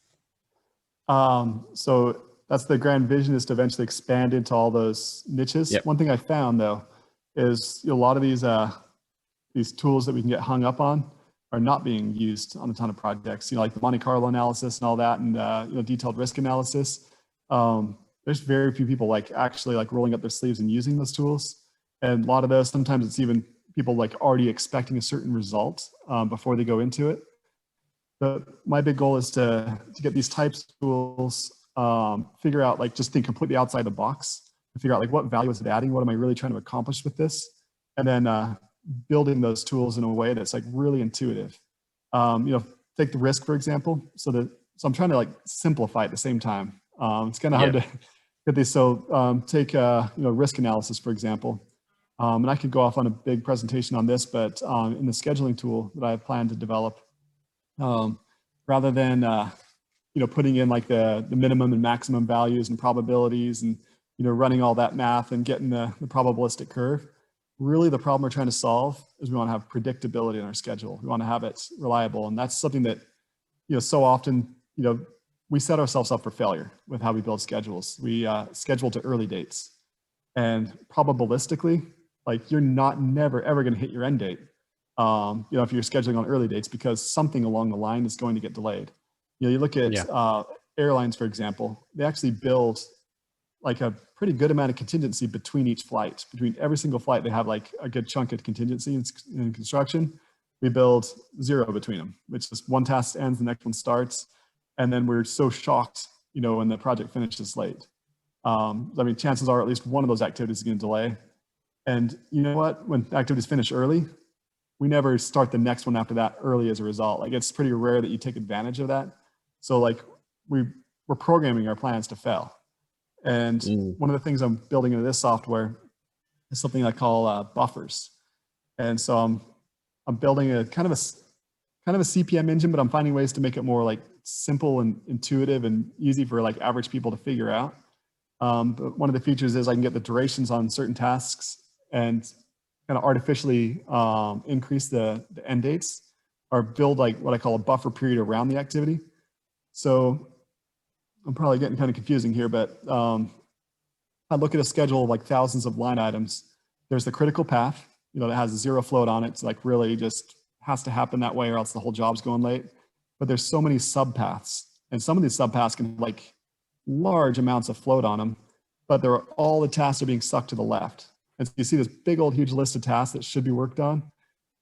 So that's the grand vision, is to eventually expand into all those niches. Yep. One thing I found though is a lot of these tools that we can get hung up on are not being used on a ton of projects. Like the Monte Carlo analysis and all that, and detailed risk analysis. There's very few people actually rolling up their sleeves and using those tools. And a lot of those, sometimes it's even people already expecting a certain result before they go into it. But my big goal is to get these types of tools, figure out just think completely outside the box, and figure out what value is it adding, what am I really trying to accomplish with this, and then building those tools in a way that's really intuitive. Take the risk, for example. So I'm trying to simplify at the same time. It's kind of hard Take risk analysis, for example. And I could go off on a big presentation on this, but in the scheduling tool that I plan to develop, rather than putting in like the minimum and maximum values and probabilities and running all that math and getting the probabilistic curve, really the problem we're trying to solve is we want to have predictability in our schedule. We want to have it reliable, and that's something that so often we set ourselves up for failure with how we build schedules. We schedule to early dates, and probabilistically, like you're never ever going to hit your end date. If you're scheduling on early dates, because something along the line is going to get delayed. You look at airlines, for example, they actually build like a pretty good amount of contingency between each flight. Between every single flight, they have like a good chunk of contingency in construction. We build 0 between them, which is one task ends, the next one starts. And then we're so shocked, when the project finishes late. Chances are at least one of those activities is going to delay. And you know what? When activities finish early, we never start the next one after that early as a result. Like it's pretty rare that you take advantage of that. So like we're programming our plans to fail. And one of the things I'm building into this software is something I call buffers. And so I'm building a kind of a CPM engine, but I'm finding ways to make it more like simple and intuitive and easy for like average people to figure out. But one of the features is I can get the durations on certain tasks and kind of artificially increase the end dates, or build like what I call a buffer period around the activity. So I'm probably getting kind of confusing here, but I look at a schedule of like thousands of line items. There's the critical path, that has 0 float on it. It's like really just has to happen that way or else the whole job's going late. But there's so many subpaths, and some of these subpaths can have like large amounts of float on them, but all the tasks are being sucked to the left. And so you see this big old huge list of tasks that should be worked on,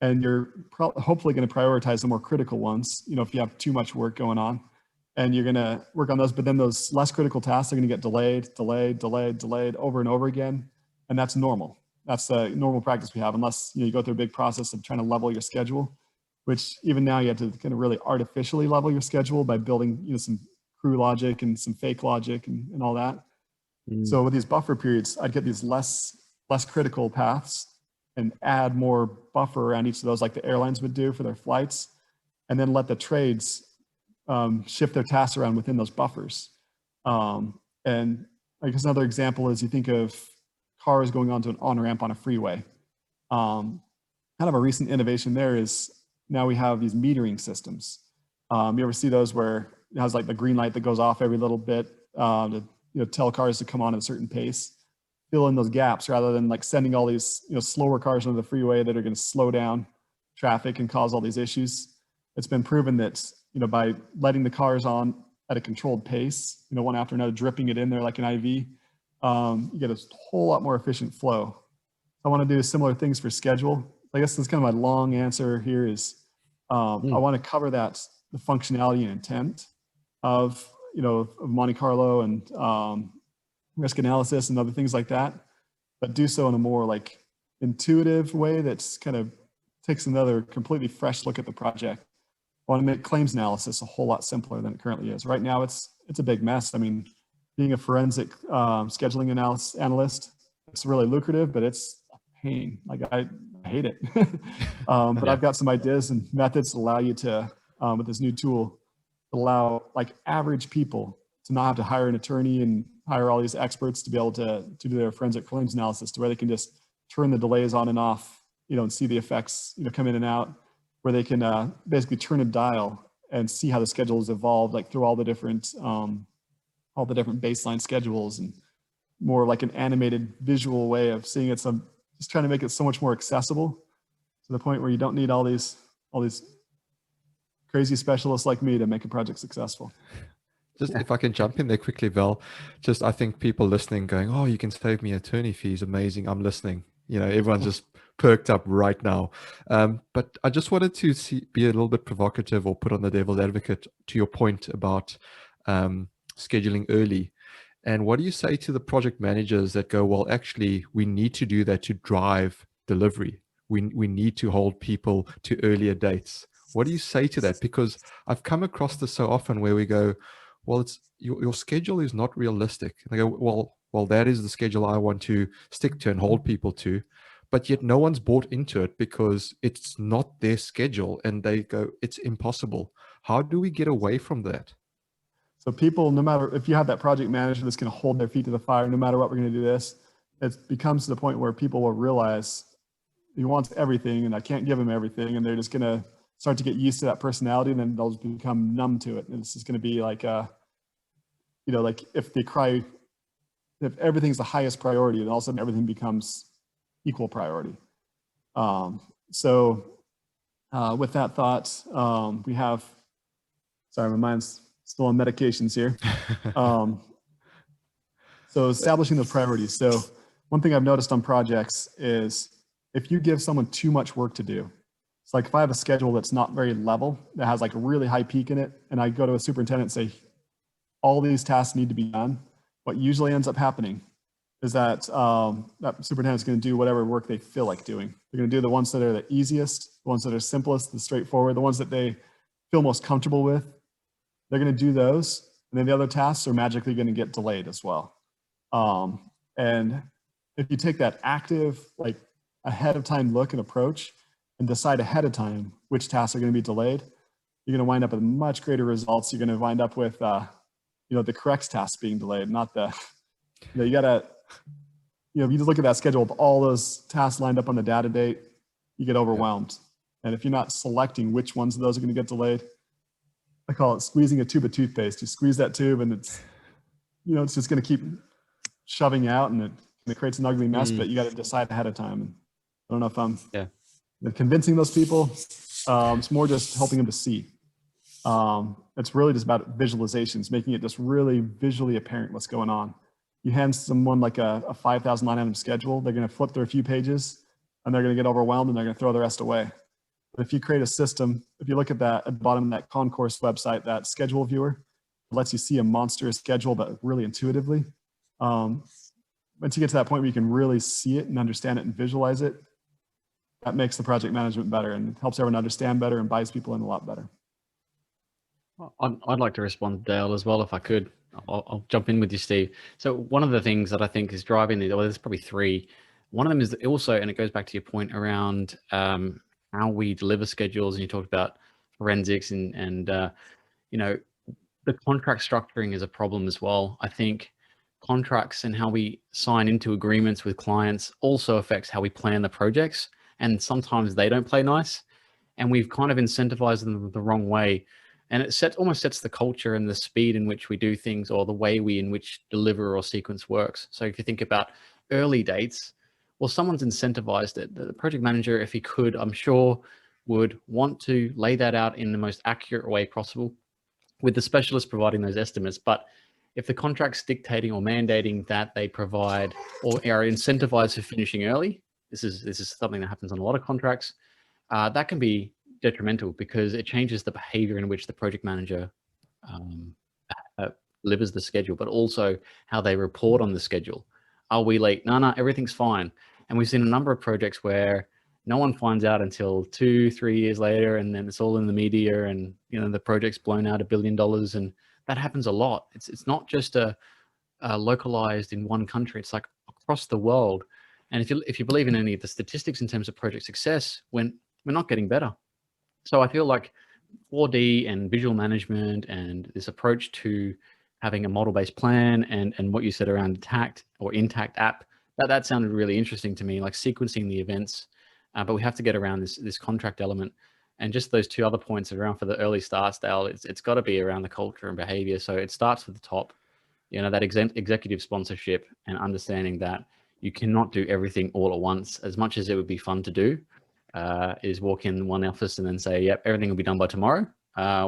and you're hopefully going to prioritize the more critical ones, if you have too much work going on, and you're going to work on those, but then those less critical tasks are going to get delayed over and over again. And that's normal. That's a normal practice we have, unless you go through a big process of trying to level your schedule, which even now you have to kind of really artificially level your schedule by building some crew logic and some fake logic and all that. So with these buffer periods, I'd get these less critical paths and add more buffer around each of those, like the airlines would do for their flights, and then let the trades shift their tasks around within those buffers. And I guess another example is you think of cars going onto an on-ramp on a freeway. Kind of a recent innovation there is now we have these metering systems. You ever see those where it has like the green light that goes off every little bit to tell cars to come on at a certain pace? Fill in those gaps rather than like sending all these slower cars onto the freeway that are going to slow down traffic and cause all these issues. It's been proven that by letting the cars on at a controlled pace, one after another, dripping it in there like an IV, you get a whole lot more efficient flow. I want to do similar things for schedule. I guess that's kind of my long answer here is I want to cover the functionality and intent of Monte Carlo and risk analysis and other things like that, but do so in a more like intuitive way that's kind of takes another completely fresh look at the project. I want to make claims analysis a whole lot simpler than it currently is. Right now, it's a big mess. I mean, being a forensic scheduling analyst, it's really lucrative, but it's a pain. Like I hate it. But I've got some ideas and methods that allow you to, with this new tool, allow like average people to not have to hire an attorney and hire all these experts to be able to do their forensic claims analysis, to where they can just turn the delays on and off, and see the effects, come in and out, where they can basically turn a dial and see how the schedule has evolved, like through all the different baseline schedules, and more like an animated visual way of seeing it. So I'm just trying to make it so much more accessible to the point where you don't need all these crazy specialists like me to make a project successful. Just if I can jump in there quickly, Val, I think people listening going, oh, you can save me attorney fees. Amazing. I'm listening. Everyone's just perked up right now. But I just wanted to be a little bit provocative or put on the devil's advocate to your point about scheduling early. And what do you say to the project managers that go, well, actually, we need to do that to drive delivery. We need to hold people to earlier dates. What do you say to that? Because I've come across this so often where we go, well, it's your schedule is not realistic. And they go, well, that is the schedule I want to stick to and hold people to. But yet no one's bought into it because it's not their schedule, and they go, it's impossible. How do we get away from that? So people, no matter if you have that project manager that's going to hold their feet to the fire, no matter what we're going to do this, it becomes to the point where people will realize he wants everything and I can't give him everything. And they're just going to start to get used to that personality, and then they'll become numb to it. And it's just going to be like, like if everything's the highest priority, and all of a sudden everything becomes equal priority. So with that thought, we have, sorry, my mind's still on medications here. So establishing those priorities. So one thing I've noticed on projects is if you give someone too much work to do, it's like if I have a schedule that's not very level, that has like a really high peak in it, and I go to a superintendent and say, all these tasks need to be done, what usually ends up happening is that that superintendent's going to do whatever work they feel like doing. They're going to do the ones that are the easiest, the ones that are simplest, the straightforward, the ones that they feel most comfortable with. They're going to do those, and then the other tasks are magically going to get delayed as well. And if you take that active, like ahead of time look and approach, and decide ahead of time which tasks are going to be delayed, you're going to wind up with much greater results. You're going to wind up with, the correct tasks being delayed, not the, you got to, if you just look at that schedule with all those tasks lined up on the data date, you get overwhelmed. And if you're not selecting which ones of those are going to get delayed, I call it squeezing a tube of toothpaste. You squeeze that tube and it's, it's just going to keep shoving out, and it creates an ugly mess, but you got to decide ahead of time. And I don't know if I'm convincing those people. It's more just helping them to see. It's really just about visualizations, making it just really visually apparent what's going on. You hand someone like a 5,000 line item schedule, they're going to flip through a few pages and they're going to get overwhelmed and they're going to throw the rest away. But if you create a system, if you look at that at the bottom of that Concourse website, that schedule viewer, it lets you see a monstrous schedule, but really intuitively. Once you get to that point where you can really see it and understand it and visualize it, that makes the project management better and helps everyone understand better and buys people in a lot better. I'd like to respond, Dale, as well, if I could. I'll jump in with you, Steve. So one of the things that I think is driving there's probably three. One of them is also, and it goes back to your point around how we deliver schedules, and you talked about forensics and the contract structuring is a problem as well. I think contracts and how we sign into agreements with clients also affects how we plan the projects, and sometimes they don't play nice, and we've kind of incentivized them the wrong way. And it almost sets the culture and the speed in which we do things, or the way in which deliver or sequence works. So if you think about early dates, well, someone's incentivized it. The project manager, if he could, I'm sure would want to lay that out in the most accurate way possible, with the specialist providing those estimates. But if the contract's dictating or mandating that they provide or are incentivized for finishing early, this is something that happens on a lot of contracts, that can be detrimental, because it changes the behavior in which the project manager delivers the schedule, but also how they report on the schedule. Are we late? No, everything's fine. And we've seen a number of projects where no one finds out until 2-3 years later, and then it's all in the media, and the project's blown out $1 billion, and that happens a lot. It's not just a localized in one country. It's like across the world. And if you believe in any of the statistics in terms of project success, when we're not getting better. So I feel like 4D and visual management and this approach to having a model-based plan and what you said around intact app, that sounded really interesting to me, like sequencing the events. But we have to get around this contract element, and just those two other points around for the early start, Dale. It's got to be around the culture and behavior. So it starts with the top, that executive sponsorship, and understanding that you cannot do everything all at once. As much as it would be fun to do, is walk in one office and then say, yep, everything will be done by tomorrow,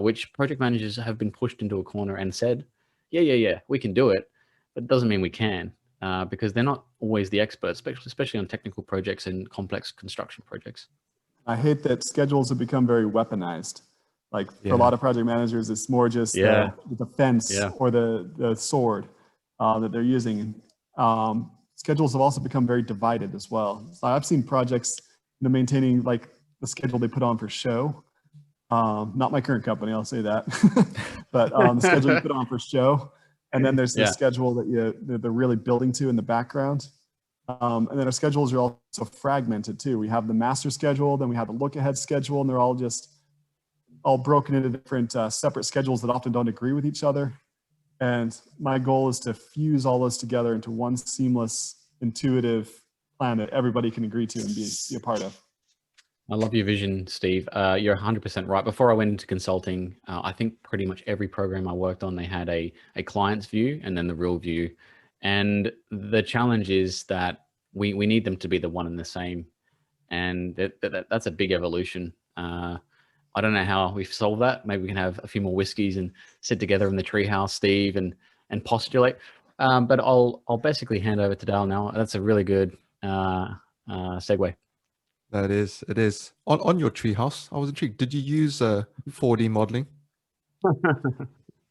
which project managers have been pushed into a corner and said, yeah, we can do it, but it doesn't mean we can, because they're not always the experts, especially on technical projects and complex construction projects. I hate that schedules have become very weaponized. Like for a lot of project managers, it's more just the defense or the sword that they're using. Schedules have also become very divided as well. So I've seen projects maintaining like the schedule they put on for show. Not my current company, I'll say that. But the schedule you put on for show. And then there's the schedule that they're really building to in the background. And then our schedules are also fragmented too. We have the master schedule, then we have the look ahead schedule, and they're all broken into different separate schedules that often don't agree with each other. And my goal is to fuse all those together into one seamless, intuitive plan that everybody can agree to and be a part of. I love your vision, Steve. You're 100% right. Before I went into consulting, I think pretty much every program I worked on, they had a client's view and then the real view. And the challenge is that we need them to be the one and the same. And that's a big evolution. I don't know how we've solved that. Maybe we can have a few more whiskeys and sit together in the treehouse, Steve, and postulate. But I'll basically hand over to Dale now. That's a really good segue. That is, it is. On your treehouse, I was intrigued. Did you use 4D modeling?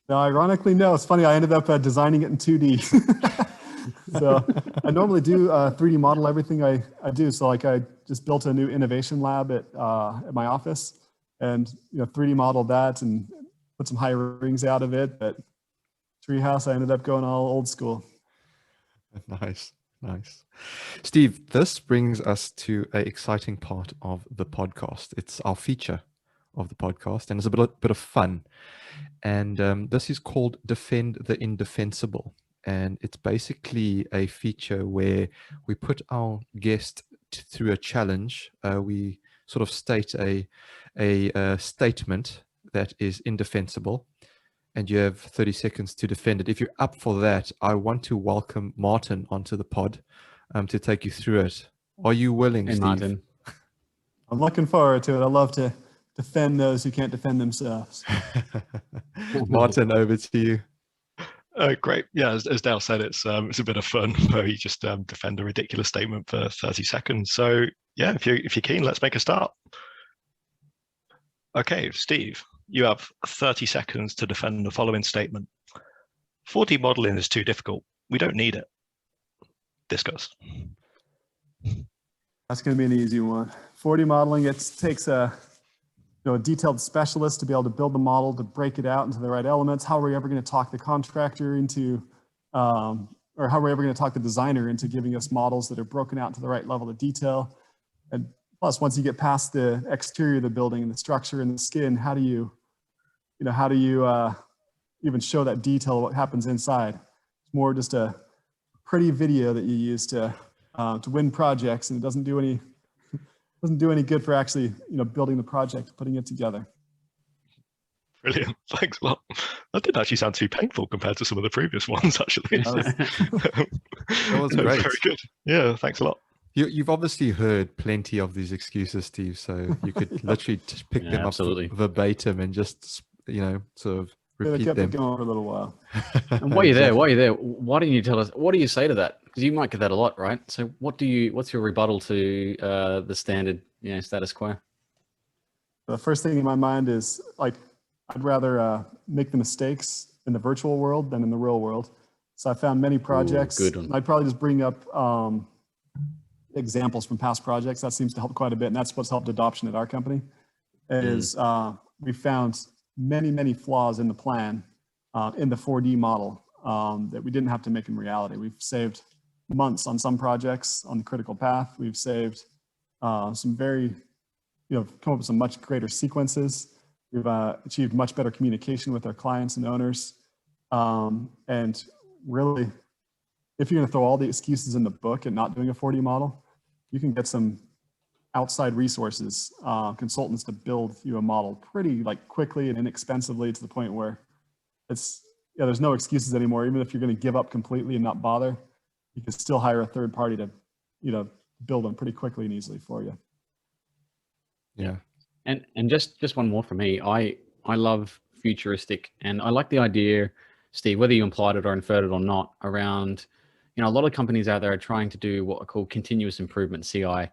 No, ironically, no. It's funny. I ended up designing it in 2D. So I normally do 3D model everything I do. So like I just built a new innovation lab at my office, and 3D modeled that and put some high rings out of it. But treehouse, I ended up going all old school. Nice. Nice. Steve, this brings us to an exciting part of the podcast. It's our feature of the podcast, and it's a bit of fun. And this is called Defend the Indefensible. And it's basically a feature where we put our guest through a challenge. We sort of state a statement that is indefensible, and you have 30 seconds to defend it. If you're up for that, I want to welcome Martin onto the pod to take you through it. Are you willing, Hey, Steve? Martin. I'm looking forward to it. I love to defend those who can't defend themselves. Martin, over to you. Great. Yeah, as Dale said, it's a bit of fun where you just defend a ridiculous statement for 30 seconds. So yeah, if you're keen, let's make a start. Okay, Steve, you have 30 seconds to defend the following statement. 4D modeling is too difficult. We don't need it. Discuss. That's going to be an easy one. 4D modeling, it takes a detailed specialist to be able to build the model, to break it out into the right elements. How are we ever going to talk the contractor into, or how are we ever going to talk the designer into giving us models that are broken out to the right level of detail? And plus, once you get past the exterior of the building and the structure and the skin, how do you even show that detail of what happens inside? It's more just a pretty video that you use to win projects, and it doesn't do any good for actually building the project, putting it together. Brilliant. Thanks a lot. That didn't actually sound too painful compared to some of the previous ones, actually. That was great. Very good. Yeah, thanks a lot. You've obviously heard plenty of these excuses, Steve, so you could literally pick them up verbatim and just, sort of repeat them. Kept it going for a little while. And while you're there, why didn't you tell us, what do you say to that? Because you might get that a lot, right? So what's your rebuttal to the standard, status quo? The first thing in my mind is, like, I'd rather make the mistakes in the virtual world than in the real world. So I found many projects. Ooh, good one. I'd probably just bring up examples from past projects. That seems to help quite a bit, and that's what's helped adoption at our company. Is we found many flaws in the plan in the 4D model that we didn't have to make in reality. We've saved months on some projects on the critical path. We've saved some very, come up with some much greater sequences. We've achieved much better communication with our clients and owners. And really, if you're going to throw all the excuses in the book and not doing a 4D model, you can get some outside resources, consultants, to build you a model pretty quickly and inexpensively, to the point where there's no excuses anymore. Even if you're going to give up completely and not bother, you can still hire a third party to build them pretty quickly and easily for you. Yeah. And just one more from me. I love futuristic, and I like the idea, Steve, whether you implied it or inferred it or not, around, a lot of companies out there are trying to do what are called continuous improvement, CI.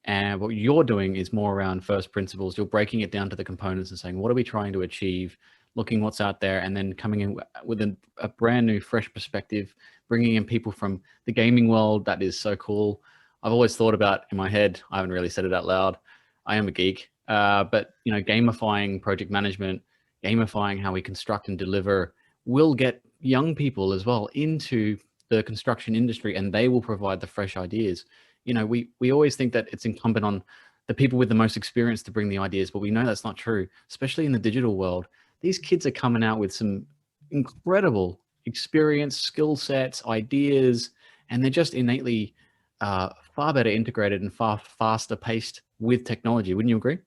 And what you're doing is more around first principles. You're breaking it down to the components and saying, what are we trying to achieve? Looking what's out there, and then coming in with a brand new, fresh perspective, bringing in people from the gaming world. That is so cool. I've always thought about in my head, I haven't really said it out loud, I am a geek. But gamifying project management, gamifying how we construct and deliver will get young people as well into the construction industry, and they will provide the fresh ideas. We always think that it's incumbent on the people with the most experience to bring the ideas, but we know that's not true, especially in the digital world. These kids are coming out with some incredible experience, skill sets, ideas, and they're just innately far better integrated and far faster paced with technology. Wouldn't you agree?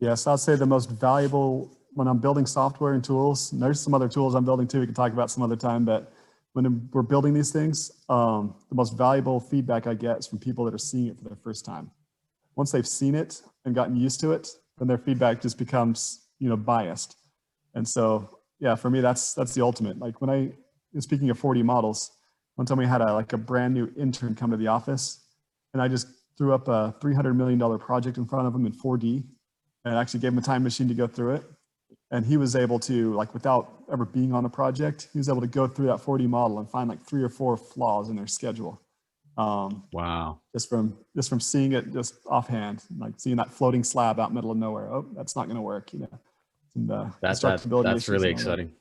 Yes, I'd say the most valuable when I'm building software and tools, and there's some other tools I'm building too, we can talk about some other time, but when we're building these things, the most valuable feedback I get is from people that are seeing it for the first time. Once they've seen it and gotten used to it, then their feedback just becomes, biased. And so, yeah, for me, that's the ultimate. Like speaking of 4D models, one time we had a brand new intern come to the office, and I just threw up a $300 million project in front of him in 4D, and actually gave him a time machine to go through it. And he was able to, without ever being on the project, he was able to go through that 4D model and find 3 or 4 flaws in their schedule. Wow. Just from seeing it just offhand, seeing that floating slab out middle of nowhere. Oh, that's not going to work, And, that's really exciting.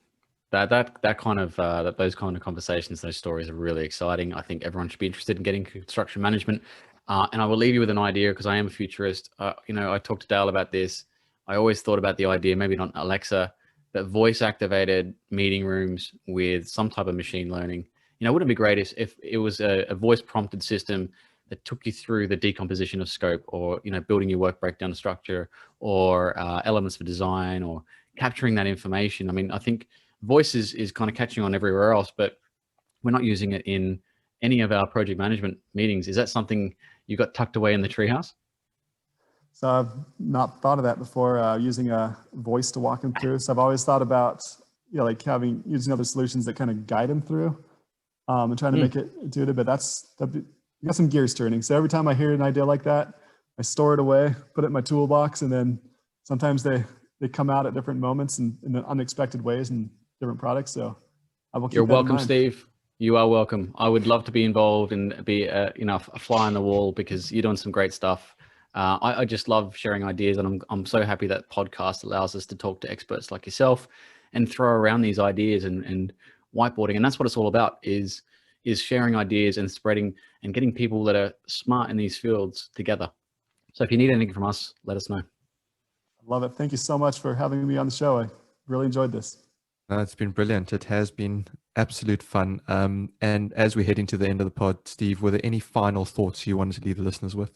That kind of those kind of conversations, those stories are really exciting. I think everyone should be interested in getting construction management. And I will leave you with an idea, because I am a futurist. I talked to Dale about this. I always thought about the idea, maybe not Alexa, but voice activated meeting rooms with some type of machine learning. Wouldn't it be great if it was a voice prompted system that took you through the decomposition of scope, or, building your work breakdown structure, or elements for design, or capturing that information. I mean, I think voice is kind of catching on everywhere else, but we're not using it in any of our project management meetings. Is that something you got tucked away in the treehouse? So I've not thought of that before, using a voice to walk them through. So I've always thought about, using other solutions that kind of guide them through, and trying to make it intuitive. But you got some gears turning. So every time I hear an idea like that, I store it away, put it in my toolbox, and then sometimes they come out at different moments and in unexpected ways and different products. So I will keep You're that in welcome, mind. Steve. You are welcome. I would love to be involved and be a fly on the wall, because you're doing some great stuff. I just love sharing ideas, and I'm so happy that podcast allows us to talk to experts like yourself and throw around these ideas and whiteboarding. And that's what it's all about, is sharing ideas and spreading and getting people that are smart in these fields together. So if you need anything from us, let us know. Love it. Thank you so much for having me on the show. I really enjoyed this. It's been brilliant. It has been absolute fun. And as we head into the end of the pod, Steve, were there any final thoughts you wanted to leave the listeners with?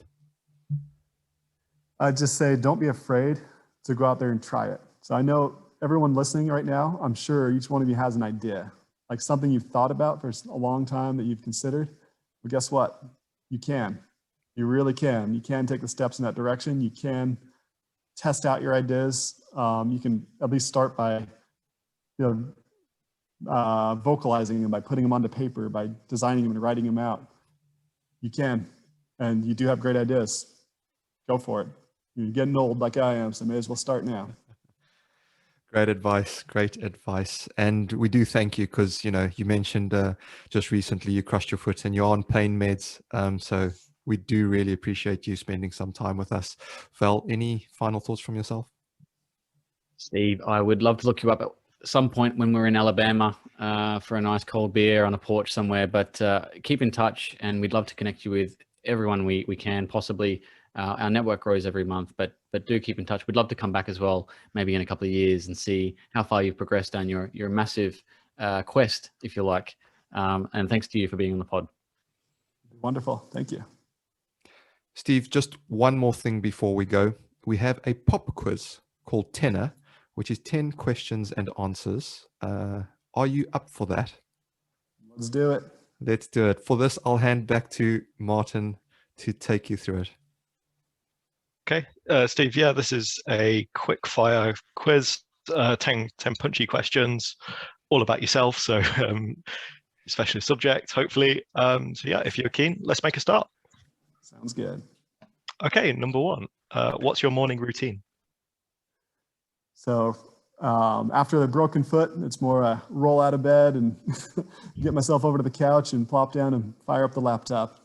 I'd just say, don't be afraid to go out there and try it. So I know everyone listening right now, I'm sure each one of you has an idea, something you've thought about for a long time that you've considered. But guess what? You really can. You can take the steps in that direction. You can test out your ideas. You can at least start by, vocalizing them, by putting them onto paper, by designing them and writing them out. You can, and you do have great ideas. Go for it. You're getting old like I am, so may as well start now. Great advice. And we do thank you, because, you mentioned just recently you crushed your foot and you're on pain meds. So we do really appreciate you spending some time with us. Val, any final thoughts from yourself? Steve, I would love to look you up at some point when we're in Alabama for a nice cold beer on a porch somewhere, but keep in touch, and we'd love to connect you with everyone we can possibly. Our network grows every month, but do keep in touch. We'd love to come back as well, maybe in a couple of years, and see how far you've progressed down your massive quest, if you like. And thanks to you for being on the pod. Wonderful. Thank you. Steve, just one more thing before we go. We have a pop quiz called Tenor, which is 10 questions and answers. Are you up for that? Let's do it. Let's do it. For this, I'll hand back to Martin to take you through it. Okay, Steve, yeah, this is a quick fire quiz, 10 punchy questions, all about yourself. So specialist subject, hopefully. So yeah, if you're keen, let's make a start. Sounds good. Okay, number one, what's your morning routine? So after the broken foot, it's more roll out of bed and get myself over to the couch and plop down and fire up the laptop.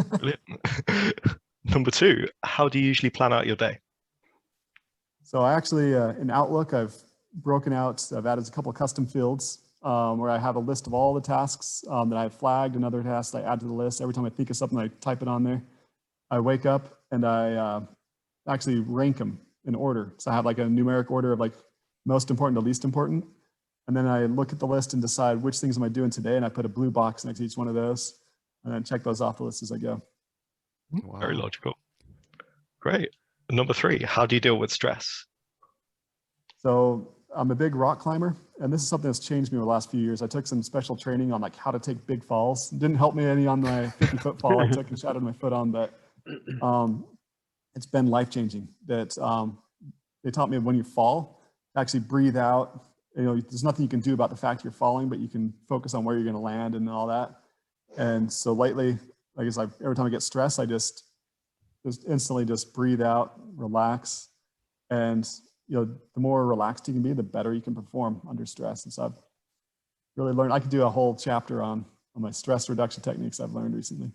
Brilliant. Number 2, how do you usually plan out your day? So I actually, in Outlook, I've added a couple of custom fields where I have a list of all the tasks that I've flagged and other tasks I add to the list. Every time I think of something, I type it on there. I wake up and I actually rank them in order. So I have like a numeric order of like most important to least important. And then I look at the list and decide which things am I doing today. And I put a blue box next to each one of those and then check those off the list as I go. Wow. Very logical. Great. Number 3, how do you deal with stress? So I'm a big rock climber, and this is something that's changed me over the last few years. I took some special training on like how to take big falls. It didn't help me any on my 50-foot fall I took and shattered my foot on, but it's been life-changing. That they taught me when you fall, actually breathe out. You know, there's nothing you can do about the fact you're falling, but you can focus on where you're going to land and all that. And so lately, I guess every time I get stressed, I just instantly just breathe out, relax, and you know, the more relaxed you can be, the better you can perform under stress. And so I've really learned. I could do a whole chapter on my stress reduction techniques I've learned recently.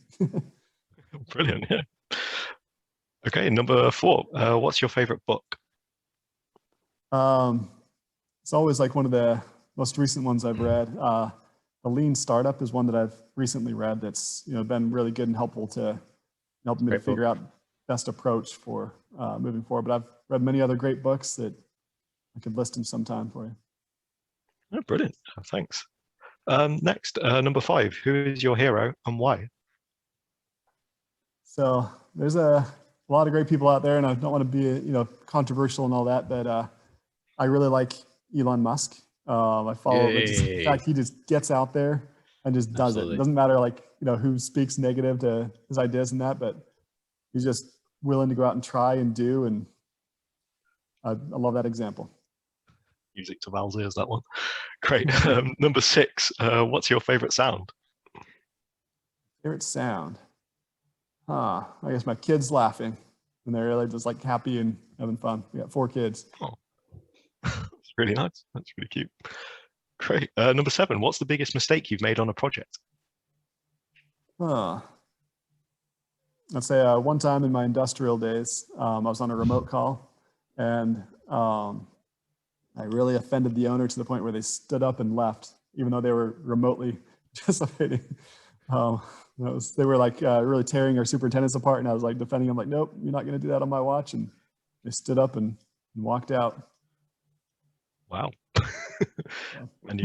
Brilliant. Yeah. Okay, number 4, what's your favorite book? It's always like one of the most recent ones I've read. The Lean Startup is one that I've recently read that's been really good and helpful to helping me to figure out best approach for moving forward. But I've read many other great books that I could list them sometime for you. Oh, brilliant. Thanks. Next, number 5, who is your hero and why? So there's a lot of great people out there, and I don't want to be controversial and all that, but I really like Elon Musk. I follow the fact he just gets out there and just does it. It doesn't matter who speaks negative to his ideas and that, but he's just willing to go out and try and do, and I love that example. Music to Val's ears, that one. Great. Number 6, what's your favorite sound? Favorite sound? I guess my kids laughing, and they're really just like happy and having fun. We got 4 kids. Oh, that's really nice. That's really cute. Great. Number 7, what's the biggest mistake you've made on a project? I'd say one time in my industrial days, I was on a remote call, and I really offended the owner to the point where they stood up and left, even though they were remotely participating. They were like really tearing our superintendents apart, and I was like defending them, like, nope, you're not going to do that on my watch. And they stood up and walked out. Wow. And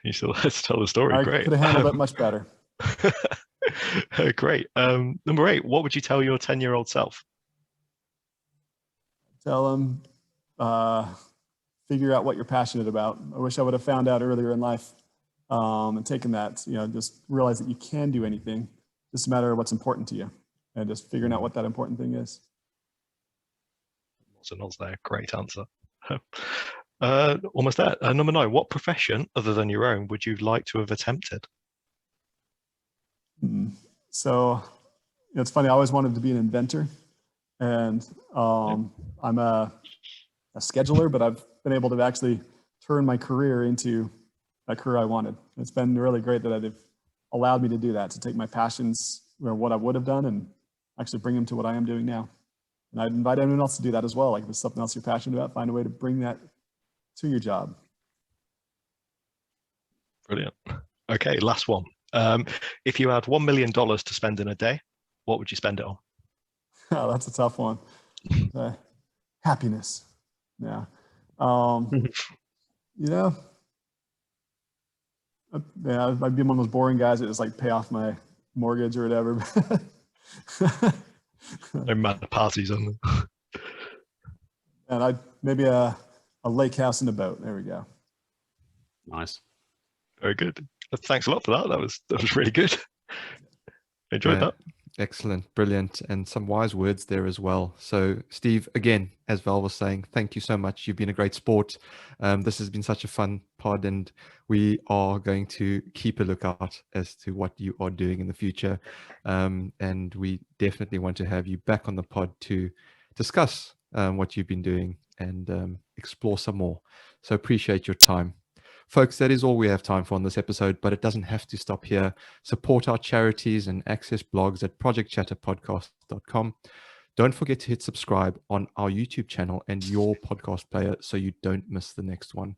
you still let's tell the story. I Great. could have handled it much better. Great. Number 8, what would you tell your 10-year-old self? Tell them, figure out what you're passionate about. I wish I would have found out earlier in life and taken that, just realize that you can do anything. Just a matter of what's important to you and just figuring out what that important thing is. Lots of nods there. Great answer. Almost there. Number 9, what profession other than your own would you like to have attempted? So it's funny, I always wanted to be an inventor, and I'm a scheduler, but I've been able to actually turn my career into that career I wanted. It's been really great that they've allowed me to do that, to take my passions or what I would have done and actually bring them to what I am doing now. And I'd invite anyone else to do that as well. Like if there's something else you're passionate about, find a way to bring that to your job. Brilliant. Okay, last one. If you had $1 million to spend in a day, what would you spend it on? Oh, that's a tough one. Happiness. Yeah. Yeah, I'd be one of those boring guys that just like pay off my mortgage or whatever. No mad parties on them. And I'd maybe a lake house and a boat. There we go. Nice. Very good. Thanks a lot for that. That was really good. Enjoyed that. Excellent, brilliant, and some wise words there as well. So Steve, again, as Val was saying, thank you so much. You've been a great sport. This has been such a fun pod, and we are going to keep a lookout as to what you are doing in the future. And we definitely want to have you back on the pod to discuss what you've been doing and explore some more. So appreciate your time. Folks, that is all we have time for on this episode, but it doesn't have to stop here. Support our charities and access blogs at projectchatterpodcast.com. Don't forget to hit subscribe on our YouTube channel and your podcast player so you don't miss the next one.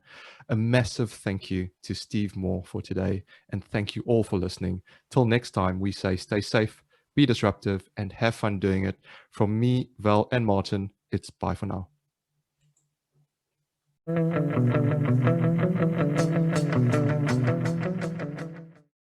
A massive thank you to Steve Moore for today, and thank you all for listening. Till next time, we say stay safe, be disruptive, and have fun doing it. From me, Val, and Martin, it's bye for now.